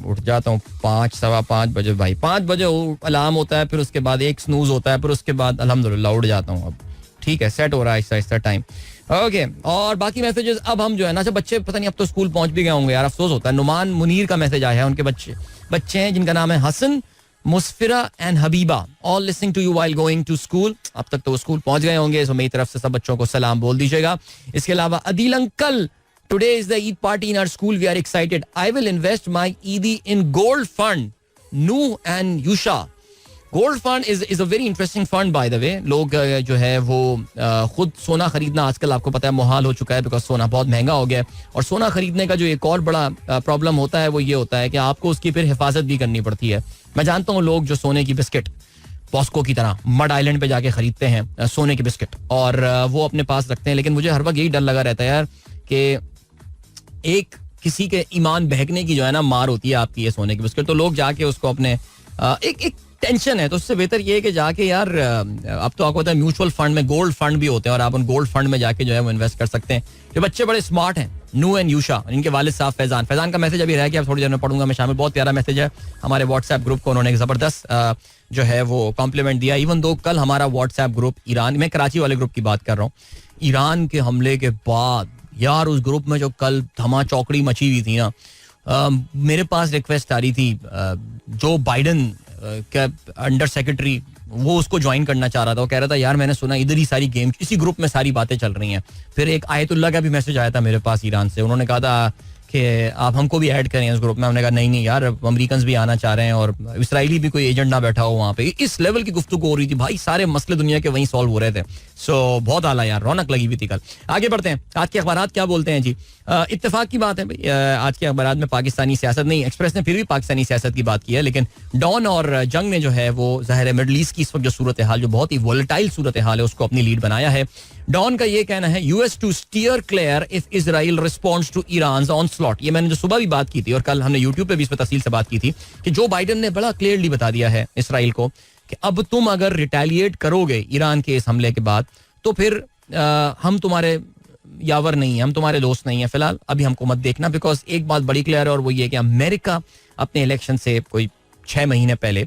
उठ जाता हूँ 5-5:15 बजे. भाई 5 बजे अलार्म होता है, फिर उसके बाद एक स्नूज होता है, फिर उसके बाद अल्हम्दुलिल्लाह उठ जाता हूँ. अब ठीक है, सेट हो रहा है आहिस्ता आहिस्ता टाइम. ओके, और बाकी मैसेजेस अब हम जो है ना, सब बच्चे पता नहीं अब तो स्कूल पहुंच भी गए होंगे यार, अफसोस होता है. नुमान मुनीर का मैसेज आया है, उनके बच्चे हैं जिनका नाम है Hasan, Musfira and Habiba, all listening to you while going to school. अब तक तो वो स्कूल पहुंच गए होंगे, सो मेरी तरफ से सब बच्चों को सलाम बोल दीजिएगा. इसके अलावा Adeel uncle, today is the Eid party in our school, we are excited. I will invest my eidi in gold fund. नू and Yusha, gold fund is a very interesting fund by the way. लोग जो है वो खुद सोना खरीदना आजकल आपको पता है मुहाल हो चुका है बिकॉज सोना बहुत महंगा हो गया है. और सोना खरीदने का जो एक और बड़ा प्रॉब्लम होता है वो ये होता है कि आपको उसकी फिर हिफाजत भी करनी पड़ती है. मैं जानता हूँ लोग जो सोने की बिस्किट पॉस्को की तरह मड आइलैंड पे जाके खरीदते हैं सोने की बिस्किट और वो अपने पास रखते हैं, लेकिन मुझे हर वक्त यही डर लगा रहता है यार कि एक किसी के ईमान बहकने की जो है ना मार होती है आपकी ये सोने की बिस्किट. तो लोग जाके उसको अपने एक टेंशन है, तो उससे बेहतर ये है कि जाके यार अब तो आपको पता है म्यूचुअल फंड में गोल्ड फंड भी होते हैं और आप उन गोल्ड फंड में जाके जो है वो इन्वेस्ट कर सकते हैं. जो बच्चे बड़े स्मार्ट हैं, नू एंड यूशा, इनके वालिद साहब फैजान का मैसेज अभी रह गया, थोड़ी देर में पढ़ूंगा मैं शामिल. बहुत प्यारा मैसेज है. हमारे व्हाट्सएप ग्रुप को उन्होंने एक जबरदस्त जो है वो कॉम्प्लीमेंट दिया. इवन दो कल हमारा व्हाट्सएप ग्रुप ईरान, मैं कराची वाले ग्रुप की बात कर रहा हूँ, ईरान के हमले के बाद यार उस ग्रुप में जो कल धमा चौकड़ी मची हुई थी ना, मेरे पास रिक्वेस्ट आ रही थी जो बाइडन का अंडर सेक्रेटरी, वो उसको ज्वाइन करना चाह रहा था. वो कह रहा था यार मैंने सुना इधर ही सारी गेम, इसी ग्रुप में सारी बातें चल रही हैं. फिर एक आयतुल्लाह का भी मैसेज आया था मेरे पास ईरान से, उन्होंने कहा था कि आप हमको भी ऐड करें इस ग्रुप में. हमने कहा नहीं यार, अमेरिकन भी आना चाह रहे हैं और इसराइली भी कोई एजेंट ना बैठा हो वहाँ पे. इस लेवल की गुफ्तगू हो रही थी भाई, सारे मसले दुनिया के वहीं सॉल्व हो रहे थे. सो बहुत आला यार, रौनक लगी हुई थी कल. आगे बढ़ते हैं, आज के अखबार क्या बोलते हैं जी. इत्तेफाक की बात है भाई, आज के अखबार में पाकिस्तानी सियासत नहीं, एक्सप्रेस ने फिर भी पाकिस्तानी सियासत की बात की है, लेकिन डॉन और जंग ने जो है वो ज़ाहिर है मिडल ईस्ट की इस वक्त जो सूरत हाल, जो बहुत ही वोलेटाइल सूरत हाल है, उसको अपनी लीड बनाया है. डॉन का ये कहना है US to steer clear if Israel responds to Iran onslaught. ये मैंने जो सुबह भी बात की थी और कल हमने यूट्यूब पे भी इस पर तफसील से बात की थी कि जो बाइडन ने बड़ा क्लियरली बता दिया है इसराइल को कि अब तुम अगर रिटेलिएट करोगे ईरान के इस हमले के बाद तो फिर हम तुम्हारे यावर नहीं है, हम तुम्हारे दोस्त नहीं है. फिलहाल अभी हमको मत देखना, बिकॉज एक बात बड़ी क्लियर है और वो ये कि अमेरिका अपने इलेक्शन से कोई 6 महीने पहले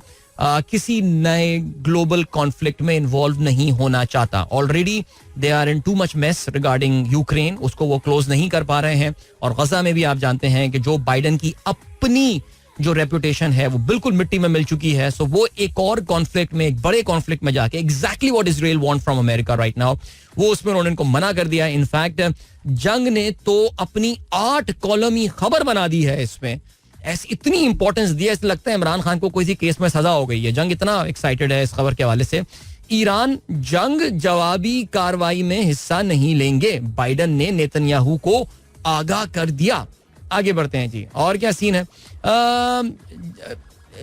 किसी नए ग्लोबल कॉन्फ्लिक्ट में इन्वॉल्व नहीं होना चाहता. Already they are in too much mess regarding Ukraine, उसको वो क्लोज नहीं कर पा रहे हैं. और गजा में भी आप जानते हैं कि जो बाइडन की अपनी जो रेपुटेशन है वो बिल्कुल मिट्टी में मिल चुकी है. सो वो एक और कॉन्फ्लिक्ट में, एक बड़े कॉन्फ्लिक्ट में जाके exactly what Israel want from America right now, वो उसमें उन्होंने इनको मना कर दिया. इनफैक्ट जंग ने तो अपनी 8 कॉलमी खबर बना दी है इसमें, ऐसी इतनी इंपॉर्टेंस दिया, ऐसा लगता है इमरान खान को कोई केस में सजा हो गई है. जंग इतना एक्साइटेड है इस खबर के हवाले से. ईरान जंग जवाबी कार्रवाई में हिस्सा नहीं लेंगे, बाइडन ने नेतन्याहू को आगाह कर दिया. आगे बढ़ते हैं जी, और क्या सीन है.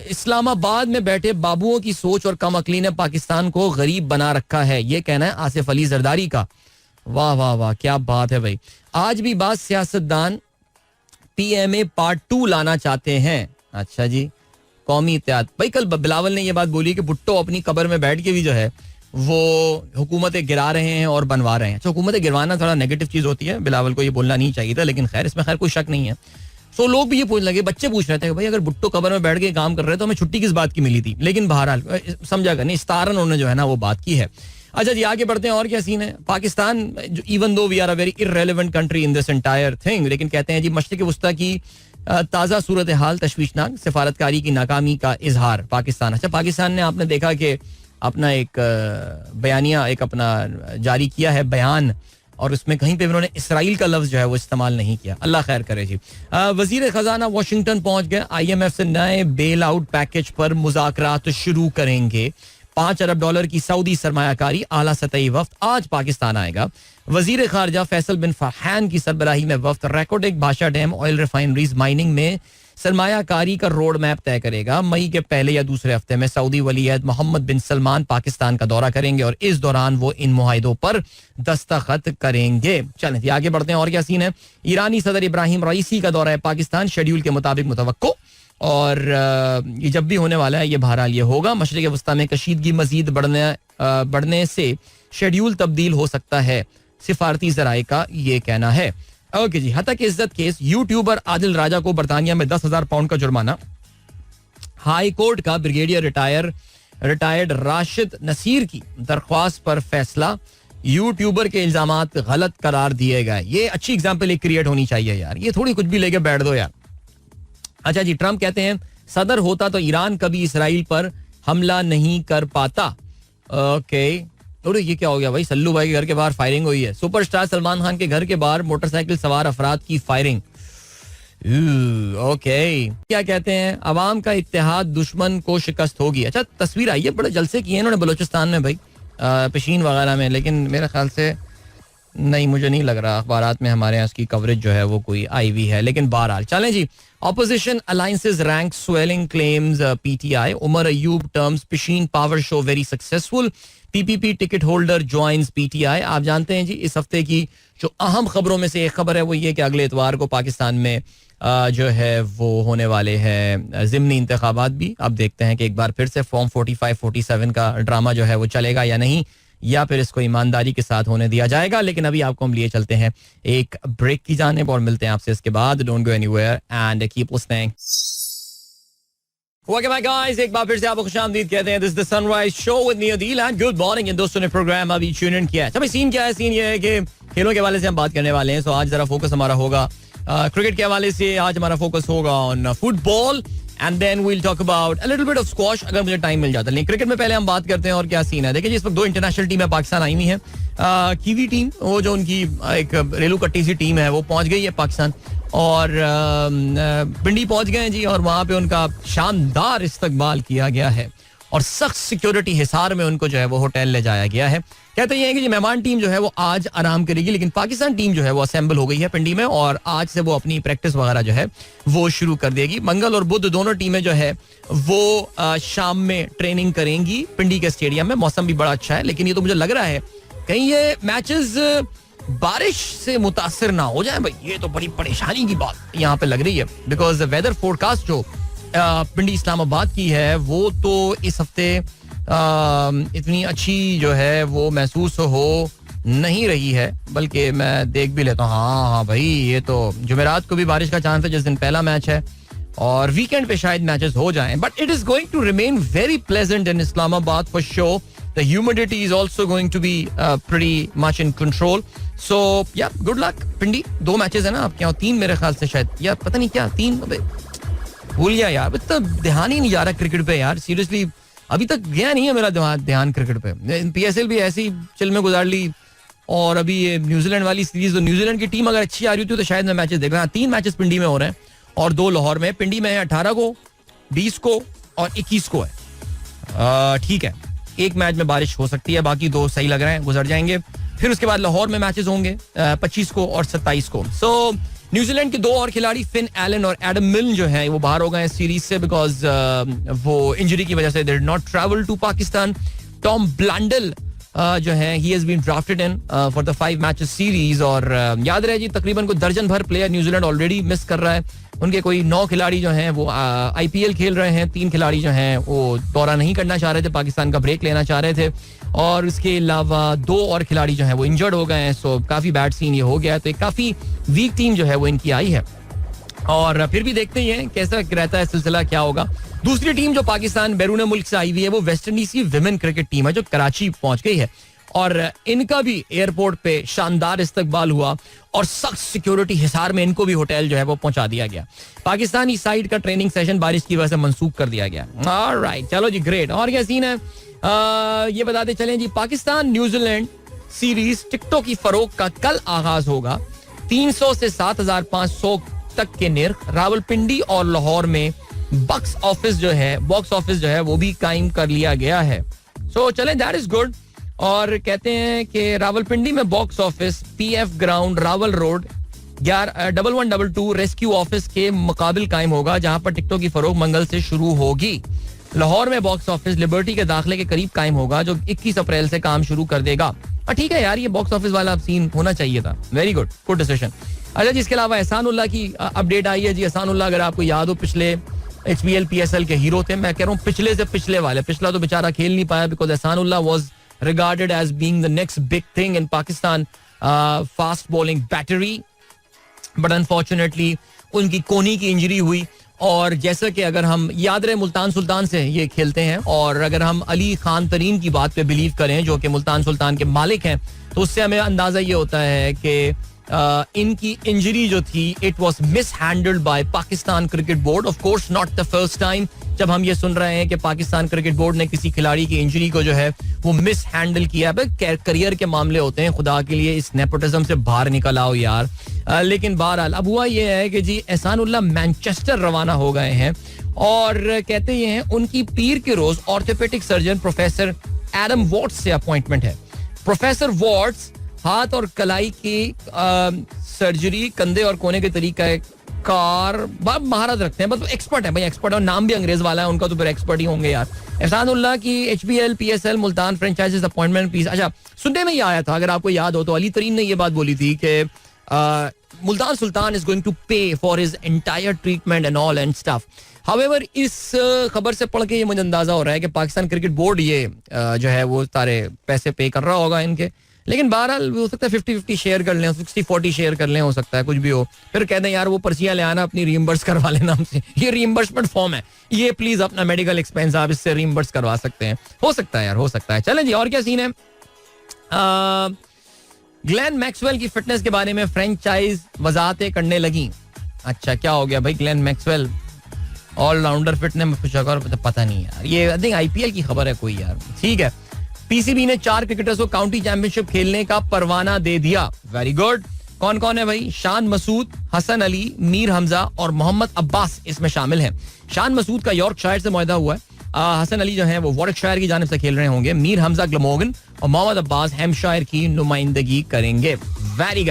इस्लामाबाद में बैठे बाबुओं की सोच और कम अकली ने पाकिस्तान को गरीब बना रखा है, ये कहना है आसिफ अली जरदारी का. वाह वाह वाह, क्या बात है भाई. आज भी बात सियासतदान पीएमए पार्ट 2 लाना चाहते हैं. अच्छा जी, कौमी इत्तेहाद. भाई कल बिलावल ने ये बात बोली कि भुट्टो अपनी कब्र में बैठ के भी जो है वो हुकूमतें गिरा रहे हैं और बनवा रहे हैं. अच्छा, हुकूमतें गिरवाना थोड़ा नेगेटिव चीज होती है, बिलावल को ये बोलना नहीं चाहिए था, लेकिन खैर इसमें खैर कोई शक नहीं है. सो लोग भी ये पूछने लगे, बच्चे पूछ रहे थे कि भाई अगर भुट्टो कब्र में बैठ के काम कर रहे हैं तो हमें छुट्टी किस बात की मिली थी. लेकिन बहरहाल समझा कर नहीं, इस्तारन उन्होंने जो है ना वो बात की है. अच्छा जी, आगे बढ़ते हैं. और क्या सीन है. Pakistan, even though we are a very irrelevant country in this entire thing, लेकिन कहते हैं जी मशरिक़ वस्ता की ताज़ा सूरत हाल तशवीशनाक, सिफारतकारी की नाकामी का इजहार पाकिस्तान. अच्छा, पाकिस्तान ने आपने देखा कि अपना एक बयानिया एक अपना जारी किया है बयान, और उसमें कहीं पे उन्होंने इसराइल का लफ्ज जो है वो इस्तेमाल नहीं किया. अल्लाह खैर करे जी. वजीर खजाना वाशिंगटन पहुंच गए. IMF से नए बेल आउट पैकेज पर मुज़ाकरात शुरू करेंगे. $5 अरब की सऊदी सरमायाकारी आला सतही वफ्द आज पाकिस्तान आएगा. वजीर खारजा फैसल बिन फरहान की सरबराही में वफ्द रेकोर्डिक भाषा डैम, ऑयल रिफाइनरीज, माइनिंग में सरमायाकारी का रोड मैप तय करेगा. मई के पहले या दूसरे हफ्ते में सऊदी वलीअहद मोहम्मद बिन सलमान पाकिस्तान का दौरा करेंगे और इस दौरान वो इन मुआहिदों पर दस्तखत करेंगे. चलें आगे बढ़ते हैं. और क्या सीन है. ईरानी सदर इब्राहिम रईसी का दौरा है पाकिस्तान, शेड्यूल के मुताबिक मुतवक्को, और ये जब भी होने वाला है ये बहरहाल ये होगा. मशरिक़ वस्ता में कशीदगी मजीद बढ़ने से शेड्यूल तब्दील हो सकता है, सिफारती ज़राए का ये कहना है. ओके जी. हतक इज्जत केस, यूट्यूबर आदिल राजा को बरतानिया में 10,000 पाउंड का जुर्माना. हाई कोर्ट का ब्रिगेडियर रिटायर्ड राशिद नसीर की दरख्वास्त पर फैसला. यूट्यूबर के इल्जामात गलत करार दिए गए. ये अच्छी एग्जाम्पल एक क्रिएट होनी चाहिए यार, ये थोड़ी कुछ भी लेके बैठ दो यार. अच्छा जी, ट्रम्प कहते हैं सदर होता तो ईरान कभी इसराइल पर हमला नहीं कर पाता. ओके, अरे ये क्या हो गया भाई. सल्लू भाई के घर के बाहर फायरिंग हुई है. सुपरस्टार सलमान खान के घर के बाहर मोटरसाइकिल सवार अफराद की फायरिंग. ओके, क्या कहते हैं. अवाम का इत्तेहाद दुश्मन को शिकस्त होगी. अच्छा, तस्वीर आई है, बड़े जलसे किए इन्होंने बलोचिस्तान में भाई, पेशीन वगैरह में, लेकिन मेरे ख्याल से नहीं, मुझे नहीं लग रहा अखबारात में हमारे यहाँ इसकी कवरेज जो है वो कोई आई हुई है. लेकिन बहरहाल चलें जी. Opposition alliances rank swelling claims PTI. Umar Ayub terms Pishin power show very successful. PPP ticket holder joins PTI. आप जानते हैं जी इस हफ्ते की जो अहम खबरों में से एक खबर है वो ये कि अगले इतवार को पाकिस्तान में जो है वो होने वाले हैं ज़िमनी इंतखाबात भी. अब देखते हैं कि एक बार फिर से फॉर्म 45-47 का ड्रामा जो है वो चलेगा या नहीं, या फिर इसको ईमानदारी के साथ होने दिया जाएगा. लेकिन अभी आपको हम लिए चलते हैं एक ब्रेक की जानिब और मिलते हैं आपसे इसके बाद. Don't go anywhere and keep listening. Okay my guys, एक बार फिर से आपको खुशामदीद कहते हैं. This is the sunrise show with me Adeel and good morning. इन दोस्तों ने प्रोग्राम अभी ट्यून इन किया है. अच्छा भाई, सीन क्या है. सीन ये है कि खेलों के हवाले से हम बात करने वाले हैं. सो आज जरा फोकस हमारा होगा क्रिकेट के हवाले से. आज हमारा फोकस होगा on football and then we'll talk about a little bit of squash अगर मुझे टाइम मिल जाता है. लेकिन क्रिकेट में पहले हम बात करते हैं और क्या सीन है. देखिए, इस वक्त 2 इंटरनेशनल टीमें पाकिस्तान आई हुई हैं. कीवी टीम, वो जो उनकी एक रेलू कट्टी सी टीम है, वो पहुंच गई है पाकिस्तान, और पिंडी पहुंच गए हैं जी, और वहां पे उनका शानदार इस्तकबाल किया गया है और सख्त सिक्योरिटी हिसार में उनको जो है वो होटल ले जाया गया है. कहते हैं कि मेहमान टीम जो है वो आज आराम करेगी, लेकिन पाकिस्तान टीम जो है वो असेंबल हो गई है पिंडी में, और आज से वो अपनी प्रैक्टिस वगैरह जो है वो शुरू कर देगी. मंगल और बुध दोनों टीमें जो है वो शाम में ट्रेनिंग करेंगी पिंडी के स्टेडियम में. मौसम भी बड़ा अच्छा है, लेकिन ये तो मुझे लग रहा है कहीं ये मैचेस बारिश से मुतासर ना हो जाए भाई, ये तो बड़ी परेशानी की बात यहाँ पे लग रही है, बिकॉज वेदर फोरकास्ट जो पिंडी इस्लामाबाद की है वो तो इस हफ्ते इतनी अच्छी जो है वो महसूस हो नहीं रही है, बल्कि मैं देख भी लेता हूँ, हाँ भाई ये तो जुमेरात को भी बारिश का चांस है जिस दिन पहला मैच है, और वीकेंड पे शायद मैचेस हो जाएं, but it is going to remain very pleasant in Islamabad for sure. The humidity is also going to be pretty much in control. So yeah good luck Pindi. 2 matches है ना आपके यहाँ, 3 मेरे ख्याल से शायद, या पता नहीं क्या 3, भूल गया यार, तो ध्यान ही नहीं जा रहा क्रिकेट पे यार, सीरियसली अभी तक गया नहीं है मेरा ध्यान क्रिकेट पे. PSL भी ऐसी चिल में गुजार ली, और अभी ये न्यूजीलैंड वाली सीरीज, तो न्यूजीलैंड की टीम अगर अच्छी आ रही होती तो शायद मैं मैचेस देख रहा. 3 मैचेस पिंडी में हो रहे हैं और 2 लाहौर में. पिंडी में है 18 को, 20 को और 21 को है. ठीक है, एक मैच में बारिश हो सकती है, बाकी 2 सही लग रहे हैं, गुजर जाएंगे. फिर उसके बाद लाहौर में मैचेस होंगे 25 को और 27 को. सो न्यूजीलैंड के 2 और खिलाड़ी फिन एलन और एडम मिल्न जो है वो बाहर हो गए इस सीरीज से, बिकॉज वो इंजरी की वजह से they did not travel to Pakistan. Tom Blundell जो है he has been drafted in for the 5 matches series, और याद रहे जी तकरीबन को दर्जन भर प्लेयर न्यूजीलैंड ऑलरेडी मिस कर रहा है. उनके कोई 9 खिलाड़ी जो हैं वो IPL खेल रहे हैं, 3 खिलाड़ी जो हैं वो दौरा नहीं करना चाह रहे थे, पाकिस्तान का ब्रेक लेना चाह रहे थे, और इसके अलावा 2 और खिलाड़ी जो हैं वो इंजर्ड हो गए हैं. सो काफी बैड सीन ये हो गया है, तो एक काफी वीक टीम जो है वो इनकी आई है, और फिर भी देखते ही हैं कैसा रहता है सिलसिला, क्या होगा. दूसरी टीम जो पाकिस्तान बैरून मुल्क से आई हुई है वो वेस्ट इंडीज की विमेन क्रिकेट टीम है जो कराची पहुंच गई है, और इनका भी एयरपोर्ट पे शानदार इस्तकबाल हुआ, और सख्त सिक्योरिटी हिसार में इनको भी होटल जो है वो पहुंचा दिया गया. पाकिस्तानी साइड का ट्रेनिंग सेशन बारिश की वजह से मंसूख कर दिया गया. ऑलराइट, चलो जी, ग्रेट. और क्या सीन है ये बताते चलें जी. पाकिस्तान न्यूजीलैंड सीरीज टिकटों की फरोख्त का कल आगाज होगा. 300 से 7,500 तक के निर्ख रावलपिंडी और लाहौर में बॉक्स ऑफिस जो है वो भी कायम कर लिया गया है. सो चलें, दैट इज गुड. और कहते हैं कि रावलपिंडी में box office PF ground Rawal road 1112 rescue office के मुकाबिल कायम होगा, जहां पर टिकटों की फरोख्त मंगल से शुरू होगी. लाहौर में बॉक्स ऑफिस लिबर्टी के दाखिले के करीब कायम होगा, जो 21 अप्रैल से काम शुरू कर देगा. ठीक है यार, ये बॉक्स ऑफिस वाला सीन होना चाहिए था. Very good, good decision. अच्छा जी, इसके अलावा एहसानुल्लाह की अपडेट आई है जी. एहसानुल्लाह अगर आपको याद हो पिछले HBL PSL के हीरो थे. मैं कह रहा हूँ पिछले से पिछले वाले, पिछला तो बेचारा खेल नहीं पाया, because Ehsanullah was regarded as being the next big thing in Pakistan fast bowling battery, but unfortunately उनकी कोनी की इंजरी हुई. और जैसा कि अगर हम याद रहे मुल्तान सुल्तान से ये खेलते हैं, और अगर हम अली खान तरीन की बात पे बिलीव करें जो कि मुल्तान सुल्तान के मालिक हैं, तो उससे हमें अंदाजा ये होता है कि इनकी इंजरी जो थी it was mishandled by Pakistan cricket board. Of course not the first time जब हम ये सुन रहे हैं कि पाकिस्तान क्रिकेट बोर्ड ने किसी खिलाड़ी की इंजरी को जो है वो मिस हैंडल किया. करियर के मामले होते हैं, खुदा के लिए इस नेपोटिज्म से बाहर निकल आओ यार. लेकिन बहरहाल अब हुआ ये है कि जी एहसानुल्लाह मैनचेस्टर रवाना हो गए हैं, और कहते ये हैं उनकी पीर के रोज orthopaedic surgeon professor Adam Watts से अपॉइंटमेंट है. प्रोफेसर वॉट्स हाथ और कलाई की सर्जरी, कंधे और कोने के तरीका कार महारत रखते हैं, मतलब एक्सपर्ट है भाई, एक्सपर्ट. और नाम भी अंग्रेज वाला है उनका, तो फिर एक्सपर्ट ही होंगे यार. एहसानुल्लाह की HBL PSL Multan franchises appointment piece. अच्छा, सुनने में ही आया था, अगर आपको याद हो तो अली तरीन ने ये बात बोली थी कि Multan Sultan is going to पे for his entire treatment and all and stuff. However इस खबर से पढ़ के ये मुझे अंदाजा हो रहा है कि पाकिस्तान क्रिकेट बोर्ड ये जो है वो सारे पैसे पे कर रहा होगा इनके. लेकिन बहरहाल हो सकता है 50-50 शेयर कर लें, 60-40 शेयर कर लें, हो सकता है कुछ भी हो. फिर कहते हैं यार वो पर्चियां ले आना अपनी, रीइंबर्स करवा लेना हमसे. ये रीइंबर्समेंट फॉर्म है, ये प्लीज अपना मेडिकल एक्सपेंस आप इससे रीइंबर्स करवा सकते हैं. हो सकता है यार, हो सकता है. चलें जी, और क्या सीन है. ग्लेन मैक्सवेल की फिटनेस के बारे में फ्रेंचाइज वजाहतें करने लगी. अच्छा, क्या हो गया भाई ग्लेन मैक्सवेल ऑलराउंडर फिटनेस में कुछ पता नहीं यार. ये आई थिंक IPL की खबर है कोई यार. ठीक है, PCB ने 4 क्रिकेटर्स को काउंटी चैंपियनशिप खेलने का परवाना दे दिया. Very good. कौन कौन है भाई? शान मसूद, हसन अली, मीर हमजा और मोहम्मद अब्बास इसमें शामिल हैं. शान मसूद का यॉर्कशायर से मुआहदा हुआ है. हसन अली जो है वो वॉर्कशायर की जानिब से खेल रहे होंगे. मीर हमजा ग्लमोगन और मोहम्मद अब्बास हैम्पशायर की नुमाइंदगी करेंगे. वेरी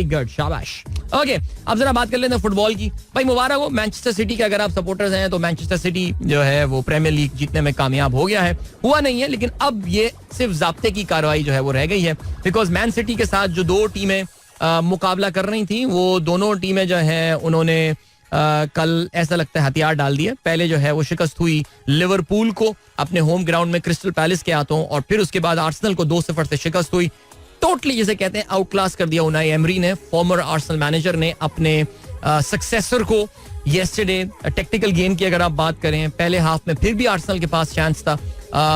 गुड, शाबाश. ओके, अब जरा बात कर लेते हैं फुटबॉल की. भाई मुबारक हो मैनचेस्टर सिटी के, अगर आप सपोर्टर्स हैं तो मैनचेस्टर सिटी जो है वो प्रीमियर लीग जीतने में कामयाब हो गया है. हुआ नहीं है, लेकिन अब ये सिर्फ ज़ाब्ते की कार्रवाई जो है वो रह गई है. बिकॉज मैन सिटी के साथ जो दो टीमें मुकाबला कर रही थी, वो दोनों टीमें जो है उन्होंने कल ऐसा लगता है हथियार डाल दिए. पहले जो है वो शिकस्त हुई लिवरपूल को अपने होम ग्राउंड में क्रिस्टल पैलेस के हाथों, और फिर उसके बाद आर्सेनल को 2-0 से शिकस्त हुई. टोटली जिसे कहते हैं आउट क्लास कर दिया उनाई एमरी ने, फॉर्मर आर्सेनल मैनेजर ने, अपने सक्सेसर को येस्टरडे. टेक्निकल गेम की अगर आप बात करें, पहले हाफ में फिर भी आर्सेनल के पास चांस था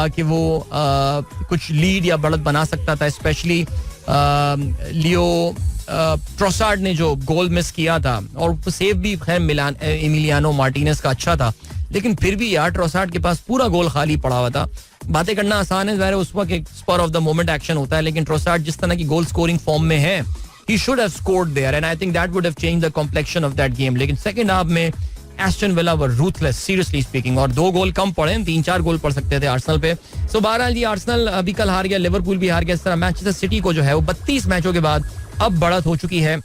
कि वो कुछ लीड या बढ़त बना सकता था. स्पेशली लियो ट्रोसार्ड ने जो गोल मिस किया था, और सेव भी खैर एमिलियानो मार्टिनेज का अच्छा था, लेकिन फिर भी यार ट्रोसार्ड के पास पूरा गोल खाली पड़ा हुआ था. बातें करना आसान है, ज़ाहिर है उस वक्त एक spur of the moment action होता है, लेकिन ट्रोसार्ड जिस तरह की गोल स्कोरिंग फॉर्म में है, he should have scored there and I think that would have changed the complexion of that game. लेकिन सेकंड हाफ में एस्टन विला वर रूथलेस, सीरियसली स्पीकिंग, और 2 गोल कम पड़े, 3-4 गोल पड़ सकते थे आर्सेनल पे. सो बहरहाल जी आर्सेनल अभी कल हार गया, लिवरपूल भी हार गया. इस तरह मैनचेस्टर सिटी को जो है वो 32 मैचों के बाद अब बढ़त हो चुकी है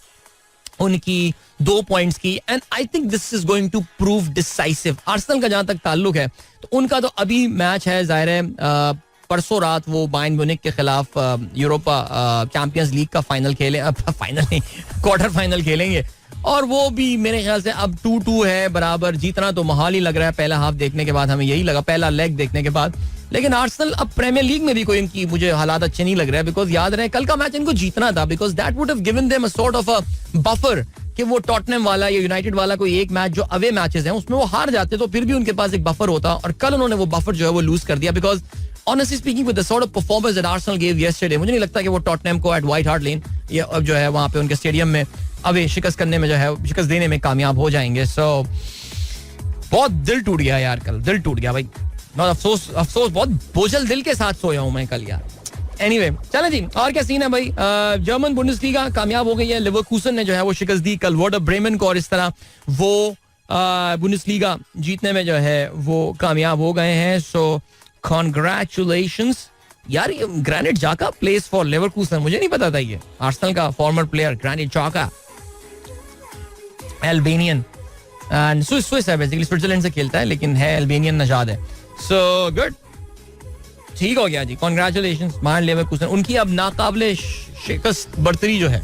उनकी 2 पॉइंट्स की. And I think this is going to prove decisive. Arsenal का जहां तक ताल्लुक है तो उनका तो अभी मैच है, जाहिर है परसों रात वो बायर्न म्यूनिख के खिलाफ यूरोपा चैंपियंस लीग का फाइनल खेले, फाइनल नहीं क्वार्टर फाइनल खेलेंगे, और वो भी मेरे ख्याल से अब 2-2 है बराबर. जीतना तो महाल ही लग रहा है पहला हाफ देखने के बाद, हमें यही लगा पहला लेग देखने के बाद. लेकिन आर्सेनल अब प्रीमियर लीग में भी कोई इनकी मुझे हालात अच्छे नहीं लग रहे हैं, बिकॉज याद रहे कल का मैच इनको जीतना था, because that would have given them a sort of a buffer कि वो टॉटनहम वाला या यूनाइटेड वाला कोई एक मैच जो अवे मैचेस हैं उसमें वो हार जाते तो फिर भी उनके पास एक बफर होता, और कल उन्होंने वो बफर जो है वो लूज कर दिया. Because honestly speaking with the sort of performance that Arsenal gave yesterday, मुझे नहीं लगता कि वो टॉटनहम को एट व्हाइट हार्ट लेन या अब जो है वहां पे उनके स्टेडियम में अवे शिकस्त करने में जो है शिकस्त देने में कामयाब हो जाएंगे. सो बहुत दिल टूट गया यार, कल दिल टूट गया भाई. बहुत अफसोस बहुत बोझल दिल के साथ सोया हूं मैं कल यार. एनीवे चलें जी, और क्या सीन है भाई. जर्मन बुंडेसलीगा कामयाब हो गई है, लिवरकूसन ने जो है वो शिकस्त दी कल वर्डर ब्रेमेन को, और इस तरह वो बुंडेसलीगा जीतने में जो है वो कामयाब हो गए हैं. सो Congratulations यार. ये ग्रैनिट जाका प्लेस फॉर लिवरकूसन, मुझे नहीं पता था ये. आर्सेनल का फॉर्मर प्लेयर ग्रैनिट जाका, अल्बेनियन एंड स्विस है, बेसिकली स्विट्जरलैंड से खेलता है लेकिन है अल्बेनियन नजाद है. सो गुड, ठीक हो गया जी. Congratulation Bayern Leverkusen. उनकी अब नाकाबिले शिकस्त बर्तरी जो है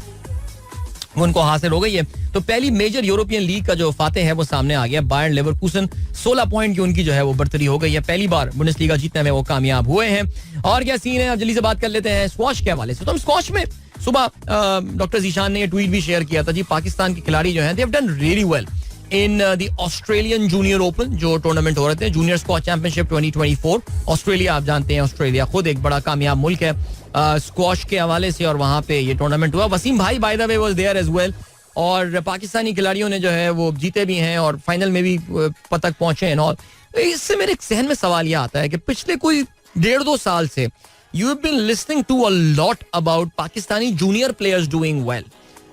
वो उनको हासिल हो गई है. तो पहली मेजर यूरोपियन लीग का जो फातेह है वो सामने आ गया. बायर्न लेवरकूसन 16 पॉइंट की उनकी जो है वो बर्तरी हो गई है. पहली बार बुंडेसलीगा जीतने में वो कामयाब हुए हैं. और क्या सीन है, अब जल्दी से बात कर लेते हैं स्क्वॉश के हवाले से. तो हम स्क्वॉश में सुबह डॉक्टर जीशान ने ये ट्वीट भी शेयर किया था जी. पाकिस्तान के खिलाड़ी जो हैं they have done really well in the Australian junior open, जो टूर्नामेंट हो रहे थे जूनियर स्क्वॉश चैंपियनशिप 2024. ऑस्ट्रेलिया, आप जानते हैं ऑस्ट्रेलिया खुद एक बड़ा कामयाब मुल्क है स्क्वॉश के हवाले से, और वहां पे ये टूर्नामेंट हुआ. वसीम भाई by the way was there as well, और पाकिस्तानी खिलाड़ियों ने जो है वो जीते भी हैं और फाइनल में भी पतक पहुंचे हैं. और इससे मेरे जहन में सवाल ये आता है कि पिछले कोई 1.5-2 साल से you have been listening to a lot about Pakistani junior players doing well.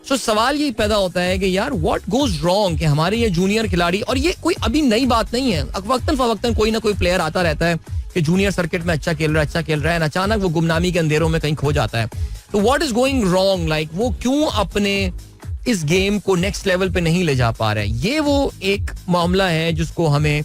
सो सवाल ये पैदा होता है कि यार व्हाट गोज रॉन्ग कि हमारे ये जूनियर खिलाड़ी, और ये कोई अभी नई बात नहीं है, वक्तन फवक्तन कोई ना कोई प्लेयर आता रहता है कि जूनियर सर्किट में अच्छा खेल रहा है, अचानक वो गुमनामी के अंधेरों में कहीं खो जाता है. तो what is going wrong, like वो क्यों अपने इस गेम को नेक्स्ट लेवल पे नहीं ले जा पा रहे हैं. ये वो एक मामला है जिसको हमें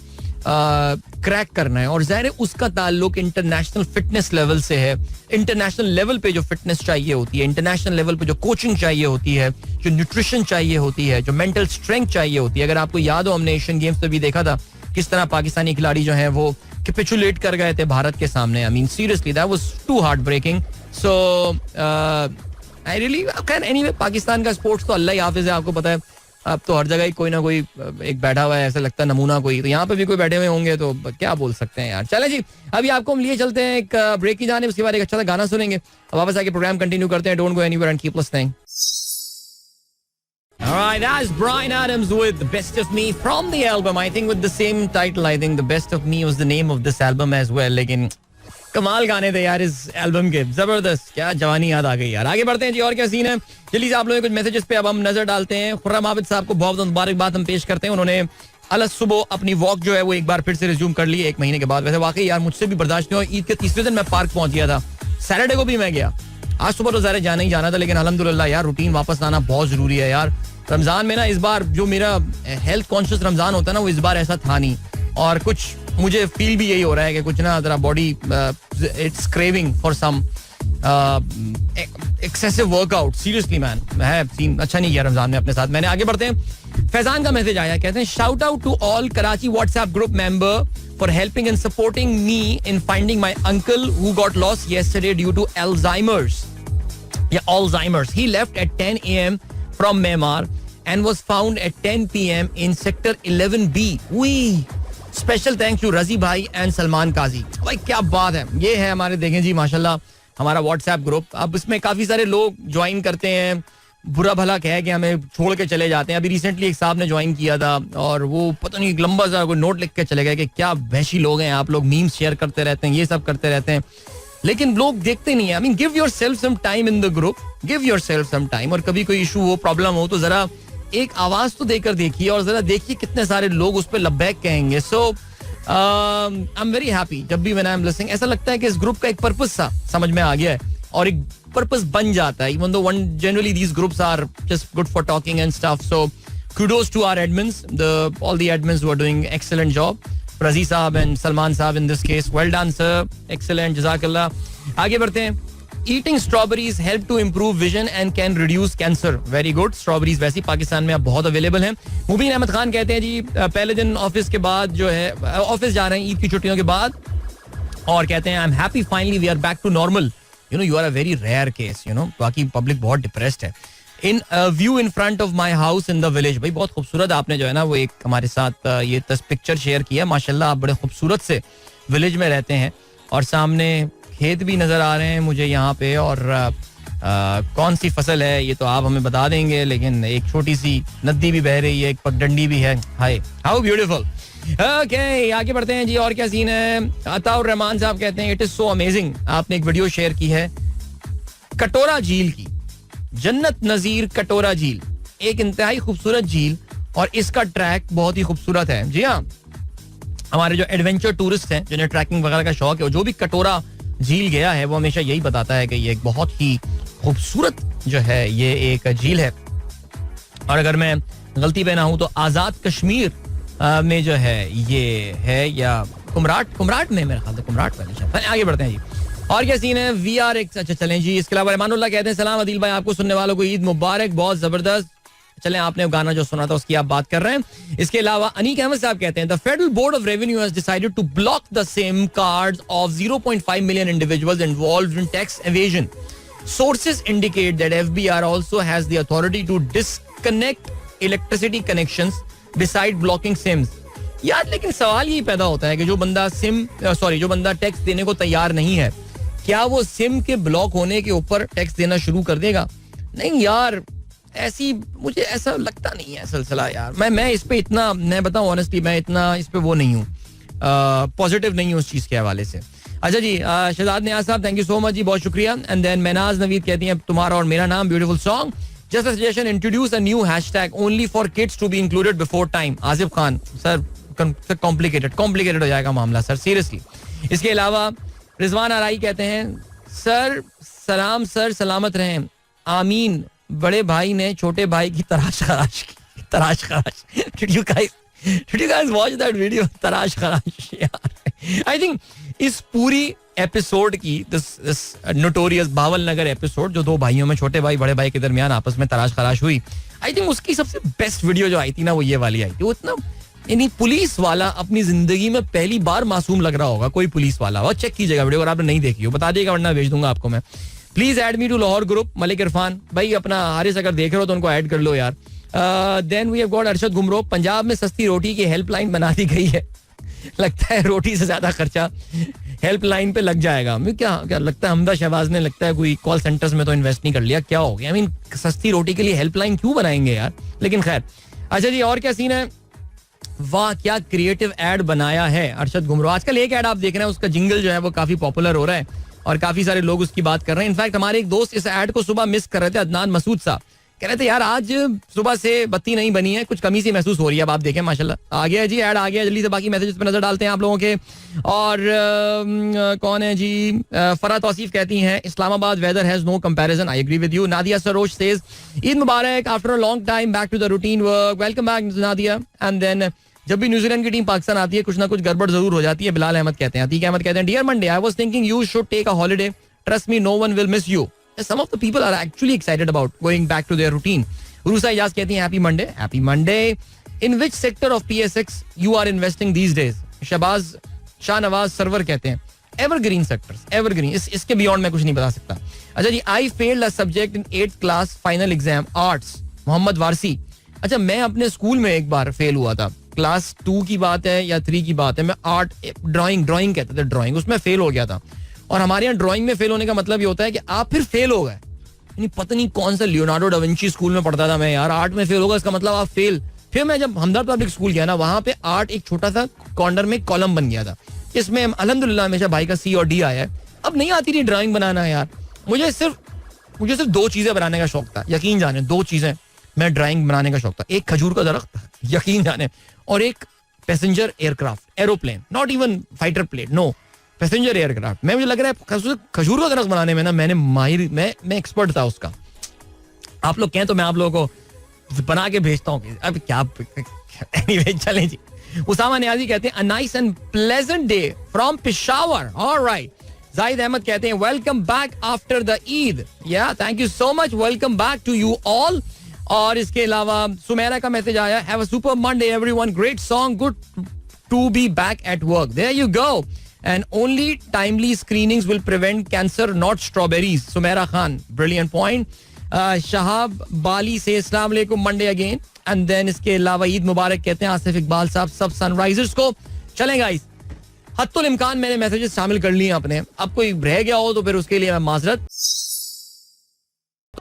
क्रैक करना है, और ज़ाहिर है उसका ताल्लुक इंटरनेशनल फिटनेस लेवल से है. इंटरनेशनल लेवल पे जो फिटनेस चाहिए होती है, इंटरनेशनल लेवल पे जो कोचिंग चाहिए होती है, जो न्यूट्रिशन चाहिए होती है, जो मेंटल स्ट्रेंथ चाहिए होती है. अगर आपको याद हो हमने एशियन गेम्स में भी देखा था किस तरह पाकिस्तानी खिलाड़ी जो हैं वो कैपिचुलेट कर गए थे भारत के सामने. I mean seriously that was too heart breaking. So I really can anyway Pakistan का स्पोर्ट्स तो अल्लाह ही हाफिज है. आपको पता है अब तो हर जगह ही कोई ना कोई एक बैठा हुआ है, ऐसा लगता है नमूना कोई, तो यहाँ पे भी कोई बैठे हुए होंगे, तो क्या बोल सकते हैं यार. चले जी, अभी आपको हम लिए चलते हैं एक ब्रेक की जाने, उसके बाद एक अच्छा सा गाना सुनेंगे, अब वापस आके प्रोग्राम कंटिन्यू करते हैं. Don't go anywhere and keep listening. Alright, that's Bryan Adams with Best of Me from the album. I think with the same title, I think the Best of Me was the name of this album as well. लेकिन कमाल गाने थे यार इस album के, जबरदस्त, क्या जवानी याद आ गई यार. आगे बढ़ते हैं जी, और क्या सीन है जल्दी से आप लोगों के कुछ मैसेजेस पे अब हम नजर डालते हैं. खुर्रम आबिद साहब को बहुत बहुत मुबारकबाद हम पेश करते हैं. उन्होंने अलग सुबह अपनी वॉक जो है वो एक बार फिर से रिज्यूम कर ली 1 महीने के बाद. वैसे वाकई यार मुझसे भी बर्दाश्त नहीं हुआ. ईद के तीसरे दिन मैं पार्क पहुंच गया था, सैटरडे को भी मैं गया. आज सुबह तो ज़ाहिर जाना ही जाना था, लेकिन अल्हम्दुलिल्लाह यार रूटीन वापस लाना बहुत जरूरी है यार. रमजान में ना इस बार जो मेरा हेल्थ कॉन्शियस रमजान होता है ना, वो इस बार ऐसा था नहीं. और कुछ मुझे फील भी यही हो रहा है कि कुछ ना जरा body it's craving for some excessive workout. Seriously man, मैं सीन अच्छा नहीं किया रमजान में अपने साथ. मैंने आगे बढ़ते हैं. फैजान का मैसेज आया, कहते हैं shout out to all Karachi WhatsApp group member for helping and supporting me in finding my uncle who got lost yesterday due to Alzheimer's. He left at 10 a.m. from Myanmar and was found at 10 p.m. in sector 11B. Special thanks to Razi भाई and Salman काजी. भाई क्या बात है. ये है हमारे, देखें जी माशाल्लाह, हमारा व्हाट्सएप ग्रुप. अब इसमें काफी सारे लोग ज्वाइन करते हैं, बुरा भला कह के हमें छोड़ के चले जाते हैं. अभी रिसेंटली एक साहब ने ज्वाइन किया था और वो पता नहीं लंबा सा कोई नोट लिख के चले गए कि क्या वहशी लोग हैं आप लोग, मीम्स शेयर करते रहते हैं, ये सब करते रहते हैं, लेकिन लोग देखते नहीं है. I mean give yourself some time in the group, give yourself some time. और कभी कोई इशू हो, प्रॉब्लम हो, तो जरा एक आवाज तो देकर देखिए और जरा देखिए कितने सारे लोग उस पर लब्बैक कहेंगे. सो आई एम वेरी हैप्पी. जब भी व्हेन आई एम लिसनिंग ऐसा लगता है कि इस ग्रुप का एक पर्पस सा समझ में आ गया है और एक पर्पस बन जाता है. Even though generally these groups are just good for talking and stuff. So kudos to our admins, all the admins who are doing excellent job. रजी साहब एंड सलमान साहब in this case, well done sir, excellent, जज़ाकल्लाह. आगे बढ़ते हैं. Eating strawberries help to improve vision and can reduce cancer. Very good. Strawberries वैसे पाकिस्तान में अब बहुत अवेलेबल हैं. मुबीन अहमद खान कहते हैं जी पहले दिन ऑफिस के बाद जो है, ऑफिस जा रहे हैं ईद की छुट्टियों के बाद, और कहते हैं I am happy finally we are back to normal. You know you are a very rare case. You know बाकी पब्लिक बहुत डिप्रेस्ड है. In view in front of my house in the village. भाई बहुत खूबसूरत आपने जो है ना वो एक हमारे साथ ये पिक्चर शेयर किया. माशाल्लाह आप बड़े खूबसूरत से विलेज में रहते हैं और सामने खेत भी नजर आ रहे हैं मुझे यहाँ पे. और कौन सी फसल है ये तो आप हमें बता देंगे, लेकिन एक छोटी सी नदी भी बह रही है, एक पगडंडी भी है. हाय, हाउ ब्यूटीफुल. ओके, आगे बढ़ते हैं जी. और क्या सीन है. अताउर रहमान साहब कहते हैं इट इज सो अमेजिंग. आपने एक वीडियो शेयर की है कटोरा झील की. जन्नत नजीर कटोरा झील एक इंतहाई खूबसूरत झील और इसका ट्रैक बहुत ही खूबसूरत है. जी हाँ, हमारे जो एडवेंचर टूरिस्ट हैं जिन्हें ट्रैकिंग वगैरह का शौक है, जो भी कटोरा झील गया है वो हमेशा यही बताता है कि ये एक बहुत ही खूबसूरत जो है ये एक झील है. और अगर मैं गलती पे ना हूं तो आजाद कश्मीर में जो है ये है, या कुमराट में, मेरे ख्याल से कुमराट में. आगे बढ़ते हैं जी. और क्या सीन है. वी आर एक, अच्छा चलें जी. इसके अलावा रहमानुल्लाह कहते हैं सलाम अदील भाई, आपको सुनने वालों को ईद मुबारक, बहुत जबरदस्त. चलें, आपने गाना जो सुना था उसकी आप बात कर रहे हैं. इसके अलावा अनीक अहमद साहब कहते हैं the federal board of revenue has decided to block the SIM cards of 0.5 million individuals involved in tax evasion. Sources indicate that FBR also has the authority to disconnect electricity connections beside blocking SIMs. यार लेकिन सवाल यही पैदा होता है कि जो बंदा टैक्स देने को तैयार नहीं है, क्या वो सिम के ब्लॉक होने के ऊपर टैक्स देना शुरू कर देगा? नहीं यार, ऐसी मुझे ऐसा लगता नहीं है सिलसिला. यार मैं इस पे इतना, मैं बताऊं ऑनेस्टली, मैं इतना इस पे वो नहीं हूँ, पॉजिटिव नहीं हूँ उस चीज के हवाले से. अच्छा जी, शहजाद नियाज साहब थैंक यू सो मच जी, बहुत शुक्रिया. एंड देन महनाज नवीद कहती हैं तुम्हारा और मेरा नाम beautiful song. Just a suggestion, introduce a new hashtag only for kids to be included before time. Asif Khan sir, complicated हो जाएगा मामला सर, सीरियसली. इसके अलावा रिजवान आराई कहते हैं सर सलाम सर, सलामत रहें, आमीन. बड़े भाई ने छोटे भाई की तराश खराश. Did you guys watch that video? तराश खराश यार. I think इस पूरी एपिसोड की this notorious Bahawalnagar episode, जो दो भाइयों में, छोटे भाई बड़े भाई के दरमियान आपस में तराश खराश हुई, आई थिंक उसकी सबसे बेस्ट वीडियो जो आई थी ना वो ये वाली आई थी. वो इतना, यानी पुलिस वाला अपनी जिंदगी में पहली बार मासूम लग रहा होगा, कोई पुलिस वाला. और चेक कीजिएगा वीडियो, अगर आपने नहीं देखी हो बता दिएगा, वरना भेज दूंगा आपको मैं. Please add me to Lahore group. Malik Irfan भाई अपना हारिस अगर देख रहे हो तो उनको ऐड कर लो यार. Then we have got Arshad Ghumro. Punjab में सस्ती रोटी की हेल्पलाइन बना दी गई है. लगता है रोटी से ज्यादा खर्चा हेल्पलाइन पे लग जाएगा. मुझे क्या लगता है, हमदा शहबाज ने लगता है कोई कॉल सेंटर्स में तो इन्वेस्ट नहीं कर लिया, क्या हो गया. आई मीन सस्ती रोटी के लिए हेल्पलाइन क्यों बनाएंगे यार, लेकिन खैर. अच्छा जी, और क्या सीन है. वाह क्या क्रिएटिव एड बनाया है अरशद घुमरो. आजकल एक एड आप देख रहे हैं, उसका जिंगल जो है वो काफी पॉपुलर हो रहा है और काफी सारे लोग उसकी बात कर रहे हैं. इनफैक्ट हमारे एक दोस्त इस एड को सुबह मिस कर रहे थे, अदनान मसूद साहब. कह रहे थे यार आज सुबह से बत्ती नहीं बनी है, कुछ कमी सी महसूस हो रही है. अब आप देखें माशाल्लाह आ गया है जी, ऐड आ गया. जल्दी से बाकी मैसेजेस पे नजर डालते हैं आप लोगों के. और कौन है जी? फरा तौसीफ कहती हैं Islamabad weather has no comparison. I agree with you. Nadia Saroj says Eid मुबारक after a long time back to the routine work. Welcome back Nadia. And then जब भी न्यूजीलैंड की टीम पाकिस्तान आती है कुछ ना कुछ गड़बड़ जरूर हो जाती है. बिलाल अहमद कहते हैं, अतीक अहमद कहते हैं dear Monday I was thinking you should take a holiday. Trust me no one will miss you. Some of the people are actually excited about going back to their routine. Rusa Ijaz कहती हैं happy Monday. Happy Monday. In which sector of PSX you are investing these days? Shahbaz Shahnawaz Sarwar कहते हैं evergreen sectors. Evergreen, इसके beyond मैं कुछ नहीं बता सकता. अच्छा जी. I failed a subject in 8th class final exam arts. Mohammad Warsi. अच्छा मैं अपने स्कूल में एक बार फेल हुआ था. क्लास 2 की बात है या 3 की बात है. मैं आर्ट ड्राइंग कहते थे ड्राइंग, उसमें फेल हो गया था. और हमारे यहाँ ड्राइंग में फेल होने का मतलब ये होता है कि आप फिर फेल हो गए. यानी पता नहीं कौन सा लियोनार्डो डा विंची स्कूल में पढ़ता था मैं यार. आर्ट में फेल होगा इसका मतलब आप फेल. फिर मैं जब हमदर्द पब्लिक स्कूल गया ना, वहां पे आर्ट एक छोटा सा कॉर्नर में कॉलम बन गया था. इसमें अल्हम्दुलिल्लाह हमेशा भाई का C और D आया है. अब नहीं आती थी ड्राइंग बनाना यार. मुझे सिर्फ 2 चीजें बनाने का शौक था. यकीन जाने 2 चीजें मैं ड्राइंग बनाने का शौक था. एक खजूर का दरख्त, यकीन जाने, और एक passenger aircraft aeroplane. Not even fighter plane, no, passenger aircraft. मैं मुझे लग रहा है खजूर का दरख्त बनाने में ना मैंने मैं एक्सपर्ट था उसका. आप लोग कहें तो मैं आप लोगों को बना के भेजता हूँ. अब क्या anyway, चलें जी. उसामा नियाजी कहते हैं a nice and pleasant day from Peshawar. Alright. Zahid Ahmed कहते हैं welcome back after the Eid. Yeah thank you so much. Welcome back to you all. और इसके अलावा सुमेरा का मैसेज आया, have a super Monday everyone, great song, good to be back at work. There you go. And only timely screenings will prevent cancer, not strawberries. Sumaira Khan, brilliant point. Shahab Bali से अस्सलाम वालेकुम Monday again. And then इसके अलावा ईद मुबारक कहते हैं आसिफ इकबाल साहब सब Sunrisers को. चलें गाइस, हत्तुल इम्कान मैंने मैसेजेस शामिल कर लिए अपने. अब कोई रह गया हो तो फिर उसके लिए मैं माजरत.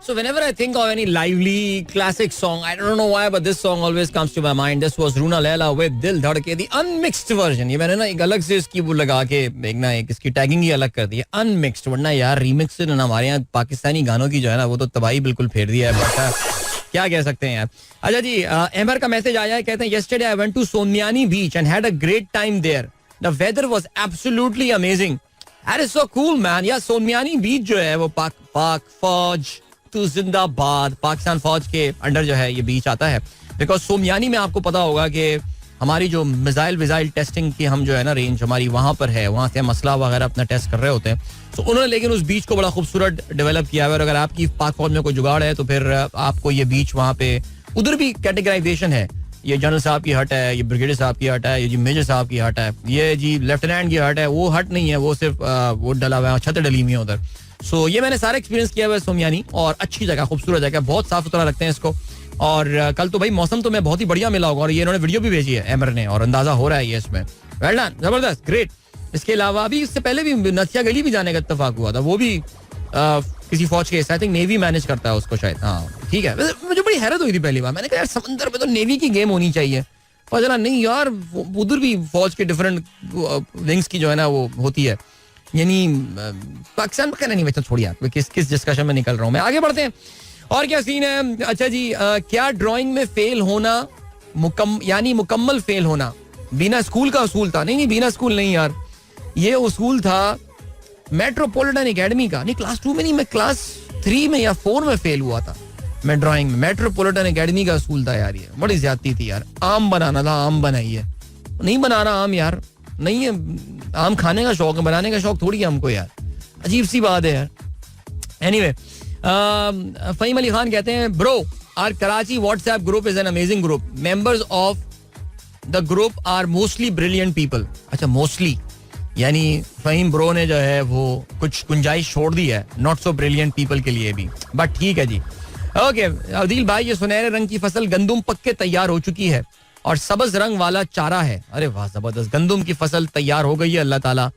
So whenever I think of any lively classic song, I don't know why, but this song always comes to my mind. This was Runa Laila with Dil Dhadke, the unmixed version. ये मैंने ना एक अलग से इसकी वो लगा के एक इसकी टैगिंग ही अलग कर दी है, unmixed. वरना यार रीमिक्स ना हमारे यहाँ पाकिस्तानी गानों की जो है ना वो तो तबाही बिल्कुल फेर दिया है. बट क्या कह सकते हैं यार. अच्छा जी, अहमर का मैसेज आया है, कहते हैं yesterday I went to Somniani beach and had a great time there. The weather was absolutely amazing. That is so cool man. यार सोनियानी बीच जो है वो पाक फौज जिंदाबाद, पाकिस्तान फौज के अंडर जो है ये बीच आता है. बिकॉज सोमयानी में आपको पता होगा कि हमारी जो मिसाइल टेस्टिंग की हम जो है ना रेंज हमारी वहां पर है, वहां से हम असला वगैरह अपना टेस्ट कर रहे होते हैं. तो उन्होंने लेकिन उस बीच को बड़ा खूबसूरत डेवलप किया है. और अगर आपकी पाक फौज में कोई जुगाड़ है तो फिर आपको ये बीच वहां पे, उधर भी कैटेगराइजेशन है. ये जनरल साहब की हट है, ये ब्रिगेडियर साहब की हट है, ये जी मेजर साहब की हट है, ये जी लेफ्टिनेंट की हट है. वो हट नहीं है, वो सिर्फ वो डला हुआ है, छत डली हुई है उधर. सो ये मैंने सारा एक्सपीरियंस किया हुआ है सोमयानी. और अच्छी जगह, खूबसूरत जगह, बहुत साफ सुथरा रखते हैं इसको. और कल तो भाई मौसम तो मैं बहुत ही बढ़िया मिला होगा. और ये इन्होंने वीडियो भी भेजी है एमर ने, और अंदाजा हो रहा है ये इसमें. वेल डन, जबरदस्त, ग्रेट. इसके अलावा अभी इससे पहले भी नथिया गली भी जाने का इत्तेफाक हुआ था. वो भी किसी फौज के, आई थिंक नेवी मैनेज करता है उसको शायद. हाँ ठीक है. मुझे बड़ी हैरत हुई थी पहली बार. मैंने कहा यार समंदर में तो नेवी की गेम होनी चाहिए. और जरा नहीं यार, उधर भी फौज के डिफरेंट विंग्स की जो है ना वो होती है. यानी पाकिस्तान में कहना नहीं बच्चा, छोड़िए आप किस डिस्कशन में निकल रहा हूँ मैं. आगे बढ़ते हैं. और क्या सीन है. अच्छा जी, क्या ड्राइंग में फेल होना यानी मुकम्मल फेल होना बिना स्कूल का उसूल था? नहीं बिना स्कूल नहीं यार, ये उसूल था मेट्रोपॉलिटन एकेडमी का. नहीं क्लास 2 में नहीं, मैं क्लास 3 में या 4 में फेल हुआ था मैं ड्राइंग में. मेट्रोपॉलिटन एकेडमी का उसूल था यार. ये बड़ी ज्यादती थी यार. आम बनाना था, आम बनाइए. नहीं बनाना आम यार, नहीं है. आम खाने का शौक है, बनाने का शौक थोड़ी है हमको यार. अजीब सी बात है यार. एनीवे, फहीम अली खान कहते हैं bro are Karachi WhatsApp group is an amazing group. Members of the group are mostly brilliant people. अच्छा मोस्टली यानी फहीम ब्रो ने जो है वो कुछ गुंजाइश छोड़ दी है नॉट सो ब्रिलियंट पीपल के लिए भी. बट ठीक है जी. ओके अदील भाई, ये सुनहरे रंग की फसल गंदुम पक के तैयार हो चुकी है और सबज रंग वाला चारा है. अरे वाह जबरदस्त. गंदुम की फसल तैयार हो गई है. अल्लाह ताला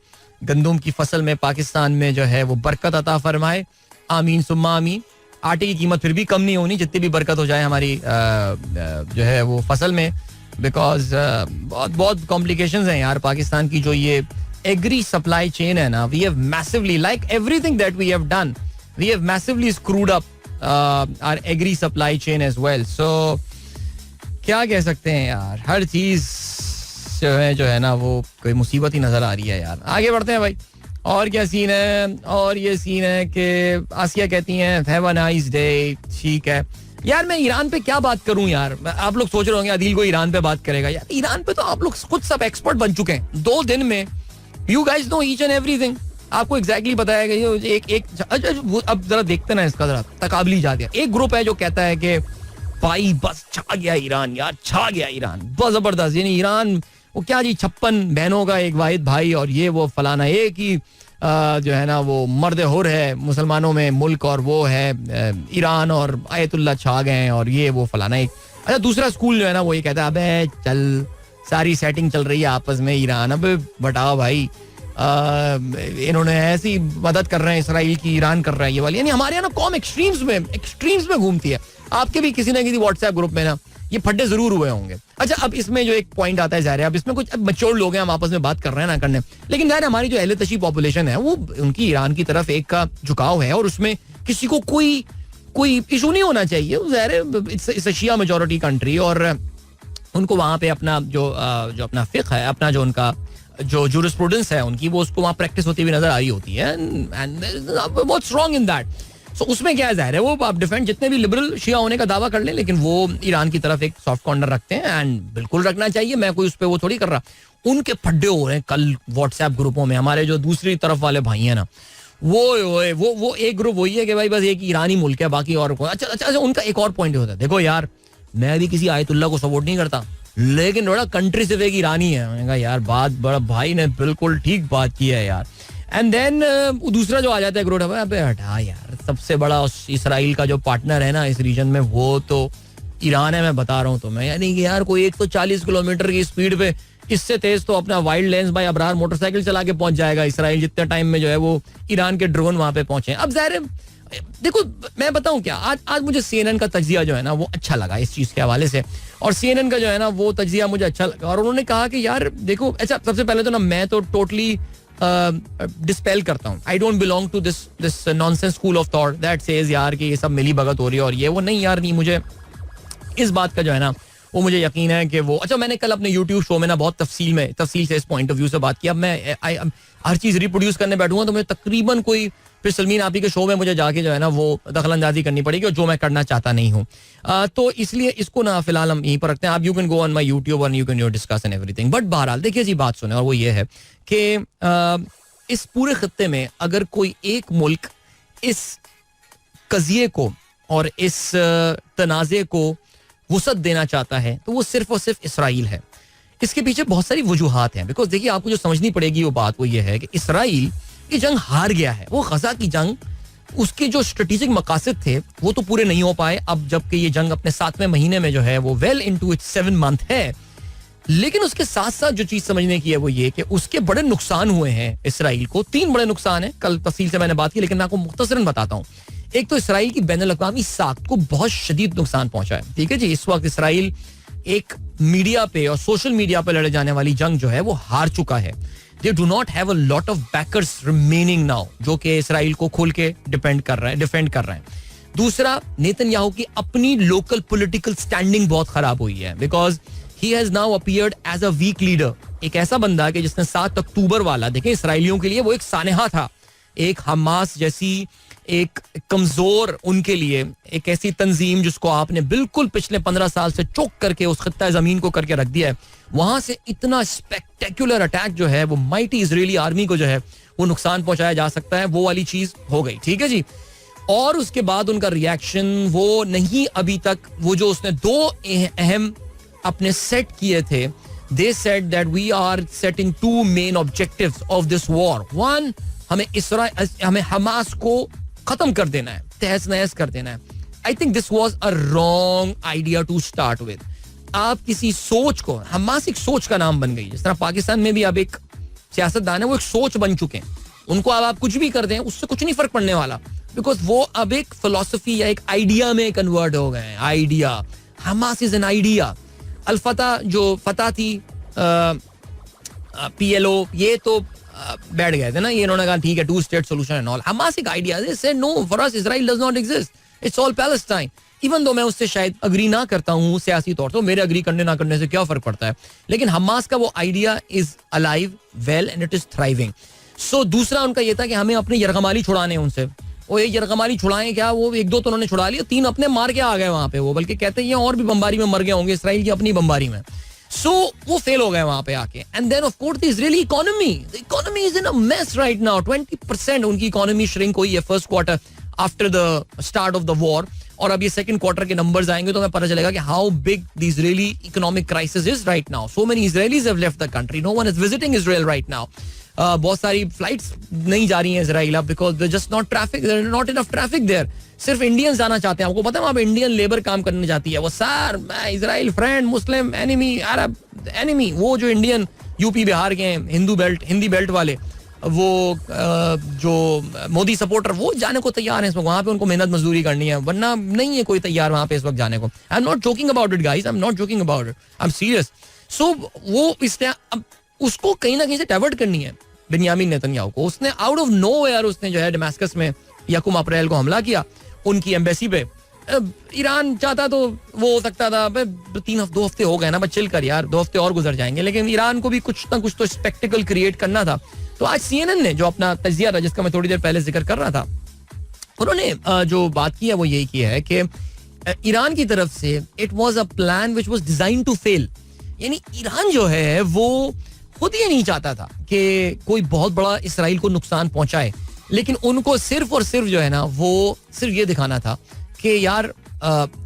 गंदुम की फसल में पाकिस्तान में जो है वो बरकत अता फरमाए. आमीन सुम्मा आमीन. आटे की कीमत फिर भी कम नहीं होनी जितनी भी बरकत हो जाए हमारी जो है वो फसल में. बिकॉज बहुत कॉम्प्लिकेशंस हैं यार पाकिस्तान की. जो ये एग्री सप्लाई चेन है ना, we have massively, like everything that we have done, we have massively screwed up our agri supply chain as well. सो क्या कह सकते हैं यार, हर चीज जो है ना वो कोई मुसीबत ही नजर आ रही है यार. आगे बढ़ते हैं भाई. और क्या सीन है, और ये सीन है कि आसिया कहती हैं हैव अ नाइस डे. ठीक है यार, मैं ईरान पे क्या बात करूं यार. आप लोग सोच रहे होंगे आदिल को ईरान पे बात करेगा. यार ईरान पे तो आप लोग खुद सब एक्सपर्ट बन चुके हैं 2 दिन में. You guys know each and everything. आपको एग्जैक्टली पता है कि एक अब जरा देखते ना इसका जरा तकाबली जा दिया. एक ग्रुप है जो कहता है कि भाई बस छा गया ईरान यार, छा गया ईरान, बहुत जबरदस्त. यानी ईरान वो क्या जी 56 बहनों का एक वाहिद भाई, और ये वो फलाना एक ही जो है ना वो मर्द हुर है मुसलमानों में मुल्क, और वो है ईरान, और आयतुल्ला छा गए हैं, और ये वो फलाना एक. अच्छा दूसरा स्कूल जो है ना वो ये कहता है अबे चल सारी सेटिंग चल रही है आपस में ईरान, अब बताओ भाई इन्होंने ऐसी मदद कर रहे हैं इसराइल की, ईरान कर रहा है ये वाली. यानी हमारे यहाँ ना कॉम एक्सट्रीम्स में घूमती है. आपके भी किसी ना किसी व्हाट्सएप ग्रुप में ना ये फड्डे जरूर हुए होंगे. अच्छा अब इसमें जो एक पॉइंट आता है ज़ाहिर है, अब इसमें कुछ मैच्योर लोग हैं, हम आपस में बात कर रहे हैं ना करने, लेकिन ज़ाहिर हमारी जो अहले तशी पॉपुलेशन है वो उनकी ईरान की तरफ एक का झुकाव है, और उसमें किसी को कोई इशू नहीं होना चाहिए. ज़ाहिर है it's a Shia majority country, और उनको वहाँ पे अपना जो अपना फिक्र है, अपना जो उनका जो जूरिस्प्रूडेंस है उनकी, वो उसको वहाँ प्रैक्टिस होती हुई नजर आ रही होती है. And what's wrong in that. So उसमें क्या ज़ाहिर है वो आप डिफेंड जितने भी लिबरल शिया होने का दावा कर लें, लेकिन वो ईरान की तरफ एक सॉफ्ट कॉर्नर रखते हैं, एंड बिल्कुल रखना चाहिए. मैं कोई उस पर वो थोड़ी कर रहा. उनके फड्डे हो रहे हैं कल व्हाट्सएप ग्रुपों में. हमारे जो दूसरी तरफ वाले भाई हैं ना वो एक ग्रुप वही है कि भाई बस एक ईरानी मुल्क है, बाकी और अच्छा उनका एक और पॉइंट होता है. देखो यार मैं भी किसी आयतुल्ला को सपोर्ट नहीं करता, लेकिन थोड़ा कंट्री सिर्फ एक ईरानी है. मैंने कहा यार बात बड़ा भाई ने बिल्कुल ठीक बात की है यार. एंड देन दूसरा जो आ जाता है ग्रोथ, अबे हटा यार, सबसे बड़ा इसराइल का जो पार्टनर है ना इस रीजन में वो तो ईरान है. मैं बता रहा हूँ तुम्हें, यानी कि यार कोई 140 किलोमीटर की स्पीड पे, इससे तेज तो अपना वाइल्ड लेंस भाई अबरार मोटरसाइकिल चला के पहुंच जाएगा इसराइल, जितने टाइम में जो है वो ईरान के ड्रोन वहां पे पहुंचे. अब ज़ाहिर देखो मैं बताऊं क्या, आज मुझे CNN का तज्जिया जो है ना वो अच्छा लगा इस चीज के हवाले से. और CNN का जो है ना वो तज्जिया मुझे अच्छा लगा, और उन्होंने कहा कि यार देखो, अच्छा सबसे पहले तो ना मैं तो टोटली डिस्पेल करता हूँ. I don't belong to this nonsense school of thought that says यार कि ये सब मिली भगत हो रही है और ये वो. नहीं यार, नहीं, मुझे इस बात का जो है ना वो मुझे यकीन है कि वो. अच्छा मैंने कल अपने YouTube शो में ना बहुत तफसील से इस पॉइंट ऑफ व्यू से बात की. अब मैं हर चीज रिप्रोड्यूस करने बैठूंगा तो मुझे तकरीबन कोई फिर सलमीन आपी के शो में मुझे जाके जो है ना वो दखलंदाजी करनी पड़ेगी, और जो मैं करना चाहता नहीं हूँ. तो इसलिए इसको ना फिलहाल हम यहीं पर रखते हैं. आप you can go on my YouTube और you can discuss and everything. But बहरहाल देखिए जी बात सुने, और वो ये है कि इस पूरे खत्ते में अगर कोई एक मुल्क इस कजिए को और इस तनाज़े को वुसअत देना चाहता है तो वो सिर्फ और सिर्फ इसराइल है. इसके पीछे बहुत सारी वजूहात हैं. बिकॉज देखिए आपको जो समझनी पड़ेगी वो बात वो ये है कि इसराइल की जंग हार गया है. वो गजा की जंग, उसके जो स्ट्रेटेजिक मकासद थे वो तो पूरे नहीं हो पाए. अब जबकि ये जंग अपने 7वें महीने में जो है वो वेल इनटू इट्स 7 मंथ है, लेकिन उसके साथ साथ जो चीज समझने की है वो ये कि उसके बड़े नुकसान हुए हैं इसराइल को. 3 बड़े नुकसान हैं, कल तफसील से मैंने बात की, लेकिन मैं आपको मुख्तसरन बताता हूँ. एक तो इसराइल की बैनुल अक़वामी साख को बहुत शदीद नुकसान पहुंचा है. ठीक है जी, इस वक्त इसराइल एक मीडिया पे और सोशल मीडिया पे लड़े जाने वाली जंग जो है वो हार चुका है. They do not have a lot of backers remaining now, जो कि इसराइल को खोल के डिफेंड कर रहे हैं. दूसरा, नेतन्याहू की अपनी लोकल पॉलिटिकल स्टैंडिंग बहुत खराब हुई है, because he has now appeared as a weak leader. एक ऐसा बंदा कि जिसने 7 अक्टूबर वाला, देखें इसराइलियों के लिए वो एक सानेहा था, एक हमास जैसी एक कमजोर, उनके लिए एक ऐसी तंजीम जिसको आपने बिल्कुल पिछले 15 साल से चौक करके उस खत्ता जमीन को करके रख दिया है. वहां से इतना स्पेक्टेकुलर अटैक जो है वो माइटी इजरायली आर्मी को जो है वो नुकसान पहुंचाया जा सकता है, वो वाली चीज हो गई. ठीक है जी. और उसके बाद उनका रिएक्शन वो नहीं अभी तक, वो जो उसने 2 अहम अपने सेट किए थे. They said that we are setting 2 main objectives of this war. 1, हमें हमास को खत्म कर देना है, तहस नहस कर देना है. I think this was a wrong idea to start with. आप किसी सोच को, हमास एक सोच का नाम बन गई, जिस तरह पाकिस्तान में भी अब एक सियासतदान है वो एक सोच बन चुके हैं. उनको अब आप कुछ भी कर दें उससे कुछ नहीं फर्क पड़ने वाला, बिकॉज वो अब एक फिलॉसफी या एक आइडिया में कन्वर्ट हो गए हैं. Idea, Hamas is an idea. Al Fatah जो फतह थी, PLO, ये तो बैठ गए थे ना, ये इन्होंने कहा ठीक है 2 state solution and all. Hamas एक idea, they said no, for us Israel does not exist. It's all Palestine. Even though मैं उससे शायद अग्री ना करता हूँ सियासी तौर पर, मेरे अग्री करने ना करने से क्या फर्क पड़ता है, लेकिन हमास का वो idea is alive, well and it is thriving. So दूसरा उनका ये था कि हमें अपने यरगमाली छुड़ाने उनसे. वो ये यरगमाली छुड़ाएं क्या, वो एक दो तो उन्होंने छुड़ा लिया, 3 अपने मार के आ गए वहां पे वो, बल्कि कहते हैं और भी बमबारी में मर गए होंगे इसराइल की अपनी बमबारी में. सो वो फेल हो गए वहां पे आके. And then of course the Israeli economy is in a mess right now. 20% उनकी इकोनॉमी श्रिंक हुई है first quarter after the start of the war. और अब ये सेकंड क्वार्टर के नंबर्स आएंगे तो हमें पता चलेगा कि how big the Israeli economic crisis is right now. So many Israelis have left the country, no one is visiting Israel right now. बहुत सारी फ्लाइट्स नहीं जा रही हैं इजराइल अब, because there just not traffic, there not enough traffic there. सिर्फ Indians जाना चाहते हैं. आपको पता है वहां पे इंडियन लेबर काम करने जाती है. वो सर मैं इजराइल फ्रेंड, मुस्लिम एनिमी, अरब एनिमी. वो जो इंडियन यूपी बिहार के हिंदी बेल्ट वाले, वो जो मोदी सपोर्टर, वो जाने को तैयार हैं इस वक्त. वहां पे उनको मेहनत मजदूरी करनी है, वरना नहीं है कोई तैयार वहां पे इस वक्त जाने को. I am not joking about it guys, I am not joking about it, I am serious. So वो इसने अब उसको कहीं ना कहीं से डाइवर्ट करनी है बिन्यामिन नेतन्याहू को. उसने आउट ऑफ नोवेयर उसने जो है दमास्कस में 1 अप्रैल को हमला किया उनकी एम्बेसी पे. ईरान चाहता तो वो हो सकता था, 2 हफ्ते हो गए ना, बस चिल कर यार, 2 हफ्ते और गुजर जाएंगे. लेकिन ईरान को भी कुछ ना कुछ तो स्पेक्टिकल क्रिएट करना था. तो आज CNN ने जो अपना तजिया था, जिसका मैं थोड़ी देर पहले जिक्र कर रहा था, उन्होंने जो बात की है वो यही की है कि ईरान की तरफ से it was a plan which was design to fail. यानी ईरान जो है वो खुद ये नहीं चाहता था कि कोई बहुत बड़ा इसराइल को नुकसान पहुंचाए, लेकिन उनको सिर्फ और सिर्फ जो है ना वो सिर्फ ये दिखाना था कि यार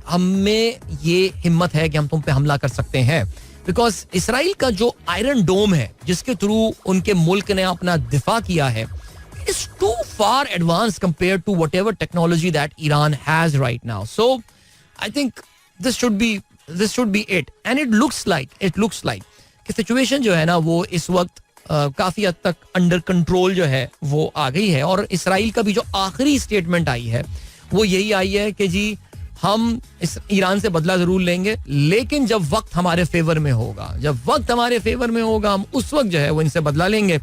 हमें ये हिम्मत है कि हम तुम पे हमला कर सकते हैं. बिकॉज इसराइल का जो आयरन डोम है जिसके थ्रू उनके मुल्क ने अपना दिफा किया है, is too far advance compare to what ever technology that Iran has right now. So I think this should be it. And it looks like कि सिचुएशन जो है ना वो इस वक्त काफी हद तक अंडर कंट्रोल जो है वो आ गई है. और इसराइल का भी जो आखिरी स्टेटमेंट आई है वो यही आई है कि जी हम इस ईरान से बदला जरूर लेंगे, लेकिन जब वक्त हमारे फेवर में होगा हम उस वक्त जो है वो इनसे बदला लेंगे.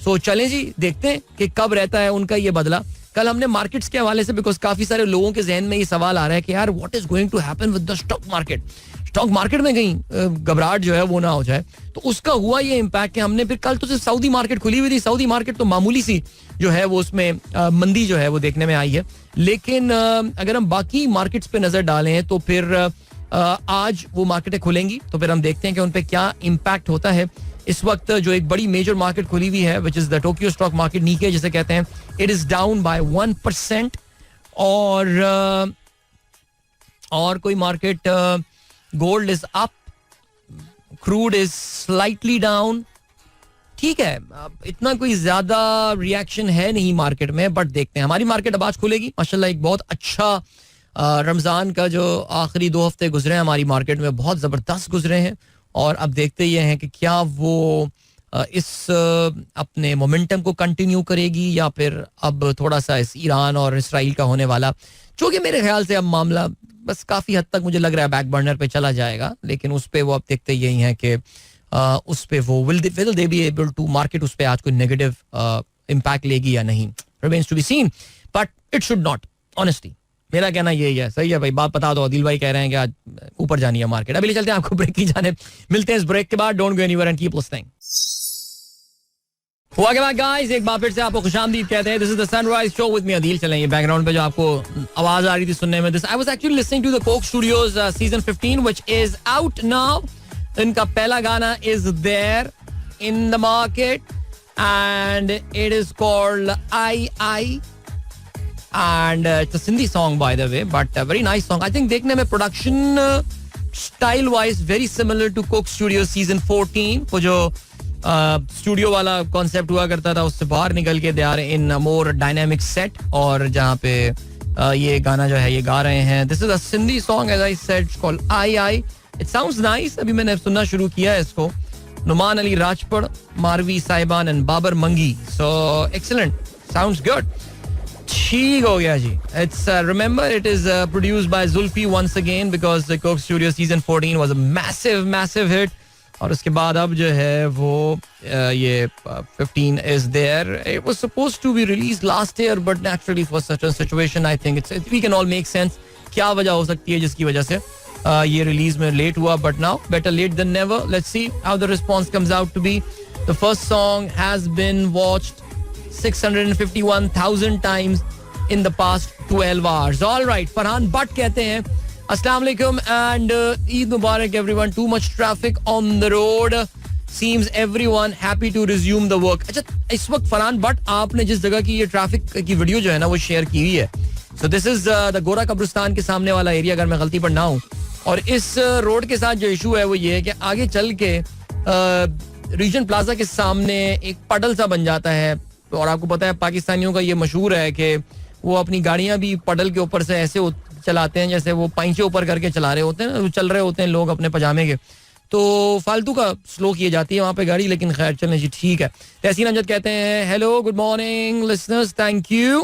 सो चलें जी, देखते हैं कि कब रहता है उनका ये बदला. कल हमने मार्केट्स के हवाले से, बिकॉज काफी सारे लोगों के जहन में ये सवाल आ रहा है कि यार what is going to happen with the stock market में कहीं घबराहट जो है वो ना हो जाए. तो उसका हुआ ये इम्पैक्ट कि हमने फिर कल तो सिर्फ सऊदी मार्केट खुली हुई थी. सऊदी मार्केट तो मामूली सी जो है वो उसमें मंदी जो है वो देखने में आई है. लेकिन अगर हम बाकी मार्केट्स पे नजर डालें तो फिर आज वो मार्केटें खुलेंगी तो फिर हम देखते हैं कि उन पे क्या इम्पैक्ट होता है. इस वक्त जो एक बड़ी मेजर मार्केट खुली हुई है which is the Tokyo stock market, नीके जिसे कहते हैं, इट इज डाउन बाय 1%. और कोई market, gold is up, crude is slightly down. ठीक है, इतना कोई ज्यादा रिएक्शन है नहीं मार्केट में, बट देखते हैं. हमारी मार्केट अब आज खुलेगी माशाल्लाह. एक बहुत अच्छा रमजान का जो आखिरी 2 हफ्ते गुजरे हैं हमारी मार्केट में बहुत जबरदस्त गुजरे हैं. और अब देखते ये हैं कि क्या वो इस अपने मोमेंटम को कंटिन्यू करेगी या फिर अब थोड़ा सा इस ईरान और इसराइल का होने वाला, जो कि मेरे ख्याल से अब मामला बस काफी हद तक मुझे लग रहा है बैक बर्नर पे चला जाएगा. लेकिन उस पे वो अब देखते यही है कि उस पे वो will they be able to market उस पे आज कोई नेगेटिव इम्पैक्ट लेगी या नहीं, remains to be seen, but it should not. Honestly मेरा कहना यही है. सही है भाई, बात बता दो. आदिल भाई कह रहे हैं कि आज ऊपर जानी है मार्केट. अभी ले चलते हैं आपको ब्रेक की जाने. मिलते हैं इस ब्रेक के बाद. Don't go anywhere and keep listening. हुआ के बाद गाइस एक बार फिर से आपको खुशामदीद कहते हैं. This is the sunrise show with me Adeel. चलें, ये बैकग्राउंड पे जो आपको आवाज आ रही थी सुनने में, this I was actually listening to the Coke Studios season 15 which is out now. इनका पहला गाना is there in the market and it is called Aayi. And it's a Sindhi song by the way, but a very nice song. I think देखने में production style wise very similar to Coke Studios season 14. वो जो studio वाला concept हुआ करता था उससे बाहर निकल के they are in more dynamic set. और जहाँ पे ये गाना जो है ये गा रहे हैं. This is a Sindhi song as I said called Aayi. It sounds nice. अभी मैंने सुनना शुरू किया है इसको. नुमान अली राजपड़, मारवी साहिबान and Babar Mangi. So excellent, sounds good. ठीक हो गया जी. It's remember it is produced by Zulfi once again because the Coke Studio season 14 was a massive hit. और उसके बाद अब जो है वो ये 15 is there. It was supposed to be release last year but naturally for such a situation I think it's we can all make sense. क्या वजह हो सकती है जिसकी वजह से ये रिलीज में लेट हुआ, but now better late than never. Let's see how the response comes out to be. The first song has been watched 651,000 times in the past 12 hours. All right, Farhan Bhatt कहते हैं अस्सलाम वालेकुम and Eid Mubarak everyone. Too much traffic on the road. Seems everyone happy to resume the work. अच्छा, इस वक्त फरहान भट्ट आपने जिस जगह की ये ट्रैफिक की वीडियो जो है ना वो शेयर की हुई है. So this is the गोरा कब्रिस्तान के सामने वाला एरिया, अगर मैं गलती पर ना हूँ. और इस रोड के साथ जो इशू है वो ये है कि आगे चल के रीजन प्लाजा के सामने एक पडल सा बन जाता है. और आपको पता है पाकिस्तानियों का ये मशहूर है कि वो अपनी गाड़ियां भी पडल के ऊपर से ऐसे चलाते हैं जैसे वो पाइंचे ऊपर करके चला रहे होते हैं, चल रहे होते हैं लोग अपने पजामे के. तो फालतू का स्लो की जाती है वहाँ पे गाड़ी, लेकिन खैर चलें जी, ठीक है. तहसीन अमजद कहते हैं hello good morning listeners, thank you.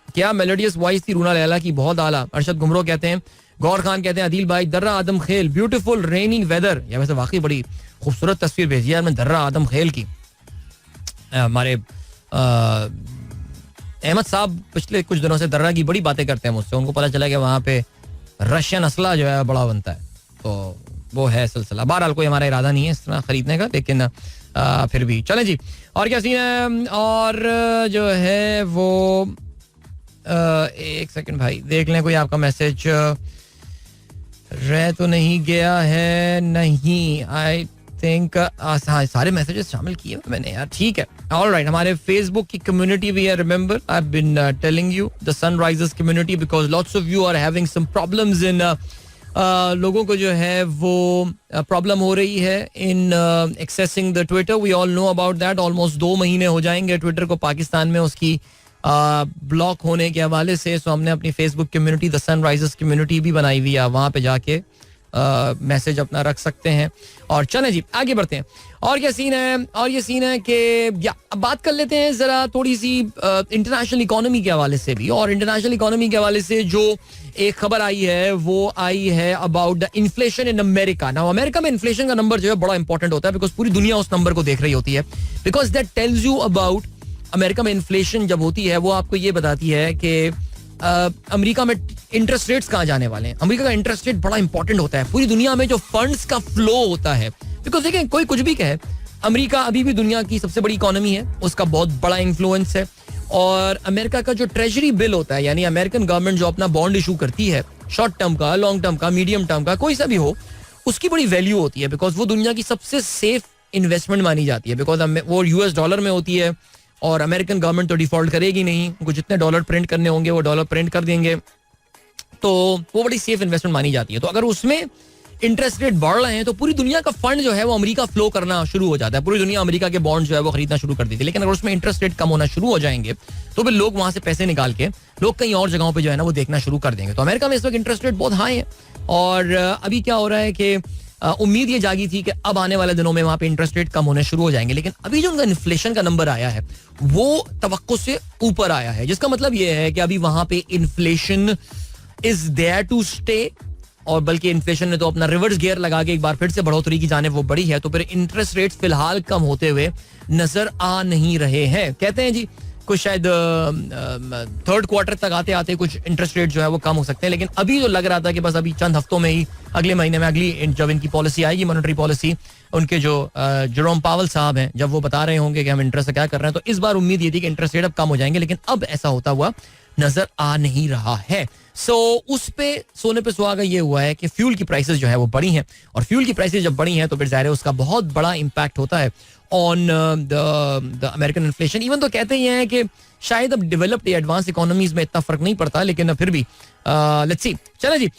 क्या मेलोडियस वॉइस थी रूना लैला की, बहुत आला. अरशद गुमरो कहते हैं. गौर खान कहते हैं अदील भाई दर्रा आदम खेल ब्यूटीफुल रेनी वेदर. या वैसे वाकई बड़ी खूबसूरत तस्वीर भेजी यार मैं दर्रा आदम खेल की. हमारे अहमद साहब पिछले कुछ दिनों से दर्रा की बड़ी बातें करते हैं मुझसे. उनको पता चला कि वहाँ पे रशियन असला जो है बड़ा बनता है, तो वो है सिलसिला. बहरहाल कोई हमारा इरादा नहीं है इस तरह खरीदने का, लेकिन फिर भी चलें जी. और क्या सीन है, और जो है वो एक सेकंड भाई देख लें कोई आपका मैसेज रह तो नहीं गया है. नहीं, आई थिंक सारे मैसेजेस शामिल किए मैंने यार, ठीक है. ऑलराइट, हमारे फेसबुक की कम्युनिटी भी है. Remember I have been telling you the Sunrisers community because lots of you are having some problems in लोगों को जो है वो प्रॉब्लम हो रही है in accessing the Twitter. We all know about that. Almost 2 महीने हो जाएंगे ट्विटर को पाकिस्तान में उसकी ब्लॉक होने के हवाले से. सो हमने अपनी Facebook community the Sunrisers community भी बनाई हुई है, वहाँ पे जाके मैसेज अपना रख सकते हैं. और चलें जी आगे बढ़ते हैं. और क्या सीन है, और ये सीन है कि अब बात कर लेते हैं जरा थोड़ी सी इंटरनेशनल इकोनॉमी के हवाले से भी. और इंटरनेशनल इकोनॉमी के हवाले से जो एक खबर आई है वो आई है about the inflation in America. Now America में इन्फ्लेशन का नंबर जो है बड़ा इंपॉर्टेंट होता है बिकॉज पूरी दुनिया उस नंबर को देख रही होती है. Because that tells you about America में इन्फ्लेशन जब होती है वो आपको ये बताती है कि अमेरिका में इंटरेस्ट रेट्स कहाँ जाने वाले हैं. अमेरिका का इंटरेस्ट रेट बड़ा इंपॉर्टेंट होता है पूरी दुनिया में जो फंड्स का फ्लो होता है. बिकॉज देखें कोई कुछ भी कहे, अमेरिका अभी भी दुनिया की सबसे बड़ी इकोनॉमी है, उसका बहुत बड़ा इन्फ्लुएंस है. और अमेरिका का जो ट्रेजरी बिल होता है, यानी अमेरिकन गवर्नमेंट जो अपना बॉन्ड इशू करती है, शॉर्ट टर्म का, लॉन्ग टर्म का, मीडियम टर्म का, कोई सा भी हो, उसकी बड़ी वैल्यू होती है बिकॉज वो दुनिया की सबसे सेफ इन्वेस्टमेंट मानी जाती है. बिकॉज वो यूएस डॉलर में होती है और अमेरिकन गवर्नमेंट तो डिफॉल्ट करेगी नहीं, उनको जितने डॉलर प्रिंट करने होंगे वो डॉलर प्रिंट कर देंगे, तो वो बड़ी सेफ इन्वेस्टमेंट मानी जाती है. तो अगर उसमें इंटरेस्ट रेट बढ़ रहे हैं तो पूरी दुनिया का फंड जो है वो अमेरिका फ्लो करना शुरू हो जाता है. पूरी दुनिया अमेरिका के बॉन्ड जो है वो खरीदना शुरू कर देती है. लेकिन अगर उसमें इंटरेस्ट रेट कम होना शुरू हो जाएंगे तो फिर लोग वहां से पैसे निकाल के लोग कहीं और जगहों पे जो है ना वो देखना शुरू कर देंगे. तो अमेरिका में इस वक्त इंटरेस्ट रेट बहुत हाई है. और अभी क्या हो रहा है कि उम्मीद ये जागी थी कि अब आने वाले दिनों में वहां पे इंटरेस्ट रेट कम होने शुरू हो जाएंगे. लेकिन अभी जो उनका इन्फ्लेशन का नंबर आया है वो तवक्को से ऊपर आया है, जिसका मतलब ये है कि अभी वहां पे inflation is there to stay. और बल्कि इन्फ्लेशन ने तो अपना रिवर्स गियर लगा के एक बार फिर से बढ़ोतरी की जाने वो बढ़ी है. तो फिर इंटरेस्ट रेट्स फिलहाल कम होते हुए नजर आ नहीं रहे हैं. कहते हैं जी कुछ शायद थर्ड क्वार्टर तक आते आते कुछ इंटरेस्ट रेट जो है वो कम हो सकते हैं. लेकिन अभी जो लग रहा था कि बस अभी चंद हफ्तों में ही, अगले महीने में, अगली जब इनकी पॉलिसी आएगी, मॉनेटरी पॉलिसी, उनके जो जेरोम पावल साहब हैं, जब वो बता रहे होंगे कि हम इंटरेस्ट क्या कर रहे हैं, तो इस बार उम्मीद ये थी कि इंटरेस्ट रेट अब कम हो जाएंगे. लेकिन अब ऐसा होता हुआ नजर आ नहीं रहा है. सो उस पे सोने पे सुहागा ये हुआ है कि फ्यूल की प्राइसेस जो है वो बढ़ी हैं. और फ्यूल की प्राइसेस जब बढ़ी हैं तो फिर जाहिर है उसका बहुत बड़ा इम्पैक्ट होता है on the American inflation. Even तो कहते ही हैं कि शायद अब डेवलप्ड या एडवांस इकोनॉमीज में इतना फर्क नहीं पड़ता, लेकिन फिर भी लेट्स सी. चलो जी,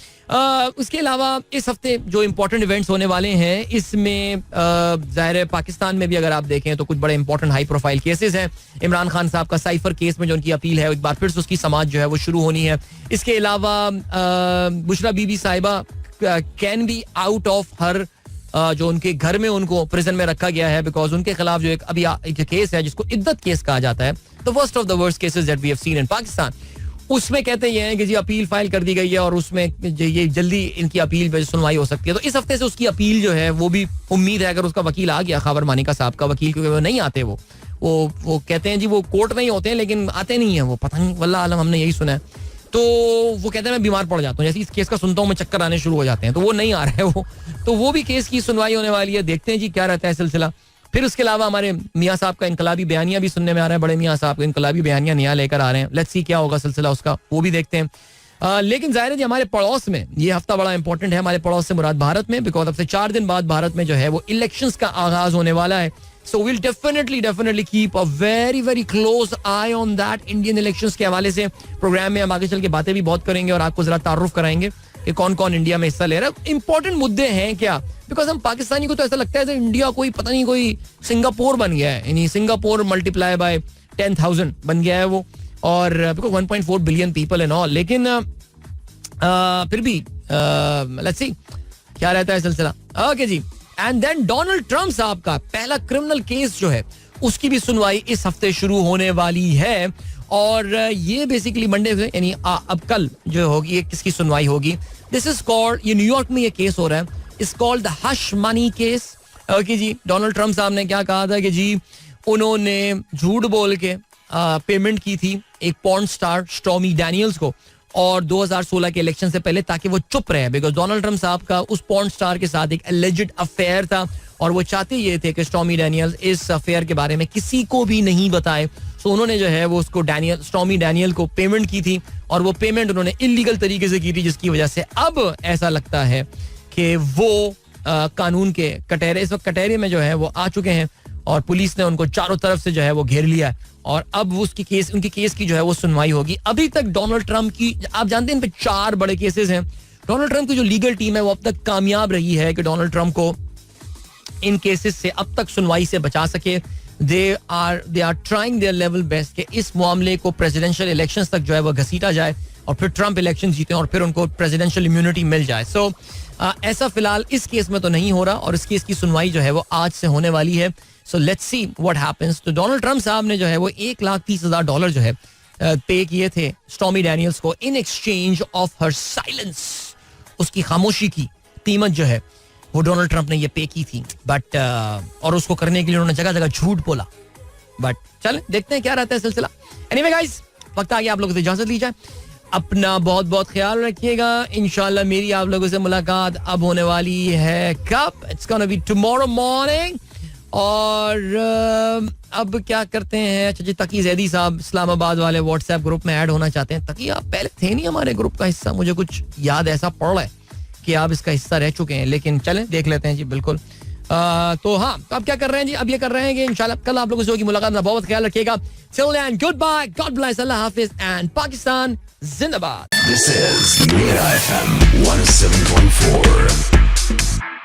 उसके अलावा इस हफ्ते जो इंपॉर्टेंट इवेंट्स होने वाले हैं इसमें जाहिर है पाकिस्तान में भी अगर आप देखें तो कुछ बड़े इंपॉर्टेंट हाई प्रोफाइल केसेस हैं. इमरान खान साहब का साइफर केस में जो उनकी अपील है एक बार फिर से उसकी समाज जो है वो शुरू होनी है. इसके अलावा बुशरा बीबी साहिबा can be out of her जो उनके घर में उनको प्रिजन में रखा गया है बिकॉज उनके खिलाफ जो एक केस है जिसको इद्दत केस कहा जाता है, the worst of the worst cases that we have seen in Pakistan, उसमें कहते हैं कि जी अपील फाइल कर दी गई है और उसमें ये जल्दी इनकी अपील पे सुनवाई हो सकती है. तो इस हफ्ते से उसकी अपील जो है वो भी उम्मीद है, अगर उसका वकील आ गया, खबर मानिका साहब का वकील, क्योंकि वो नहीं आते, वो कहते हैं जी वो कोर्ट में ही होते हैं लेकिन आते नहीं है वो, पता नहीं वल्लाह आलम, हमने यही सुना है. तो वो कहते हैं मैं बीमार पड़ जाता हूँ, जैसे इस केस का सुनता हूँ मैं चक्कर आने शुरू हो जाते हैं, तो वो नहीं आ रहा है वो. तो वो भी केस की सुनवाई होने वाली है, देखते हैं जी क्या रहता है सिलसिला. फिर उसके अलावा हमारे मियाँ साहब का इनकलाबी बयानिया भी सुनने में आ रहा है, बड़े मियाँ साहब का इनकलाबी बयानिया नया लेकर आ रहे हैं. लेट्स सी क्या होगा सिलसिला उसका, वो भी देखते हैं. लेकिन जाहिर है जी हमारे पड़ोस में ये हफ्ता बड़ा इंपॉर्टेंट है. हमारे पड़ोस से मुराद भारत में, बिकॉज अब से 4 दिन बाद भारत में जो है वो इलेक्शंस का आगाज होने वाला है. So we'll definitely keep a very close eye on that. Indian elections के हवाले से प्रोग्राम में हम आगे चल के बातें भी बहुत करेंगे और आपको जरा तारुफ कराएंगे कि कौन कौन इंडिया में हिस्सा ले रहा है. इंपॉर्टेंट मुद्दे हैं क्या, बिकॉज हम पाकिस्तानी को तो ऐसा लगता है कि इंडिया कोई पता नहीं कोई सिंगापुर बन गया है, यानी सिंगापुर मल्टीप्लाई बाय 10,000 बन गया है वो, और because 1.4 billion people and all. लेकिन फिर भी लेट्स सी क्या रहता है सिलसिला. ओके जी. एंड देन डोनाल्ड ट्रम्प साहब का पहला क्रिमिनल केस जो है उसकी भी सुनवाई इस हफ्ते शुरू होने वाली है. और ये बेसिकली मंडे से, यानी अब कल जो होगी, ये किसकी सुनवाई होगी. दिस इज कॉल्ड, ये न्यूयॉर्क में ये केस हो रहा है, is called the hush money case. Okay जी. डोनाल्ड ट्रम्प साहब ने क्या कहा था कि जी उन्होंने झूठ बोल के पेमेंट की थी एक पॉर्न स्टार स्टॉर्मी डैनियल्स को, और 2016 के इलेक्शन से पहले, ताकि वो चुप रहे, बिकॉज डोनाल्ड ट्रम्प साहब का उस पॉर्न स्टार के साथ एक एलिजिड अफेयर था और वो चाहते ये थे कि स्टॉर्मी डैनियल्स इस अफेयर के बारे में किसी को भी नहीं बताए. सो उन्होंने जो है वो उसको स्टॉर्मी डैनियल को पेमेंट की थी, और वो पेमेंट उन्होंने इलीगल तरीके से की थी, जिसकी वजह से अब ऐसा लगता है कि वो कानून के कटहरे, इस वक्त कटहरे में जो है वो आ चुके हैं और पुलिस ने उनको चारों तरफ से जो है वो घेर लिया है. और अब उसकी केस, उनकी केस की जो है वो सुनवाई होगी. अभी तक डोनाल्ड ट्रम्प की, आप जानते हैं इन पे 4 बड़े केसेस हैं. डोनाल्ड ट्रम्प की जो लीगल टीम है वो अब तक कामयाब रही है कि डोनाल्ड ट्रम्प को इन केसेस से अब तक सुनवाई से बचा सके. They are trying their level best कि इस मामले को प्रेसिडेंशियल इलेक्शंस तक जो है वो घसीटा जाए और फिर ट्रम्प इलेक्शन जीते और फिर उनको प्रेसिडेंशियल इम्यूनिटी मिल जाए. सो ऐसा फिलहाल इस केस में तो नहीं हो रहा, और इस केस की सुनवाई जो है वो आज से होने वाली है. So let's see what happens. तो डोनाल्ड ट्रम्प साहब ने जो है वो $1,30,000 जो है पे किए थे स्टॉर्मी डैनियल्स को in exchange of her silence. उसकी खामोशी की कीमत जो है वो डोनाल्ड ट्रम्प ने ये पे की थी. बट और उसको करने के लिए उन्होंने जगह जगह झूठ बोला. बट चल देखते हैं क्या रहता है सिलसिला. एनीवे गाइस, वक्त आ गया आप लोगों से इजाजत ली जाए. अपना बहुत बहुत ख्याल रखिएगा. इंशाल्लाह मेरी आप लोगों से मुलाकात अब होने वाली है कब, it's gonna be tomorrow morning. और अब क्या करते हैं, अच्छा जी, तकी जैदी साहब इस्लामाबाद वाले व्हाट्सएप ग्रुप में ऐड होना चाहते हैं. तकी आप पहले थे नहीं हमारे ग्रुप का हिस्सा, मुझे कुछ याद ऐसा पड़ रहा है कि आप इसका हिस्सा रह चुके हैं, लेकिन चलें देख लेते हैं जी. बिल्कुल. तो हाँ, तो अब क्या कर रहे हैं जी, अब ये कर रहे हैं कि इंशाल्लाह कल आप लोगों से होगी मुलाकात. बहुत ख्याल रखिएगा. Till then, goodbye, God bless, Allah Hafiz, and Pakistan Zindabad. This is Mira FM 107.4.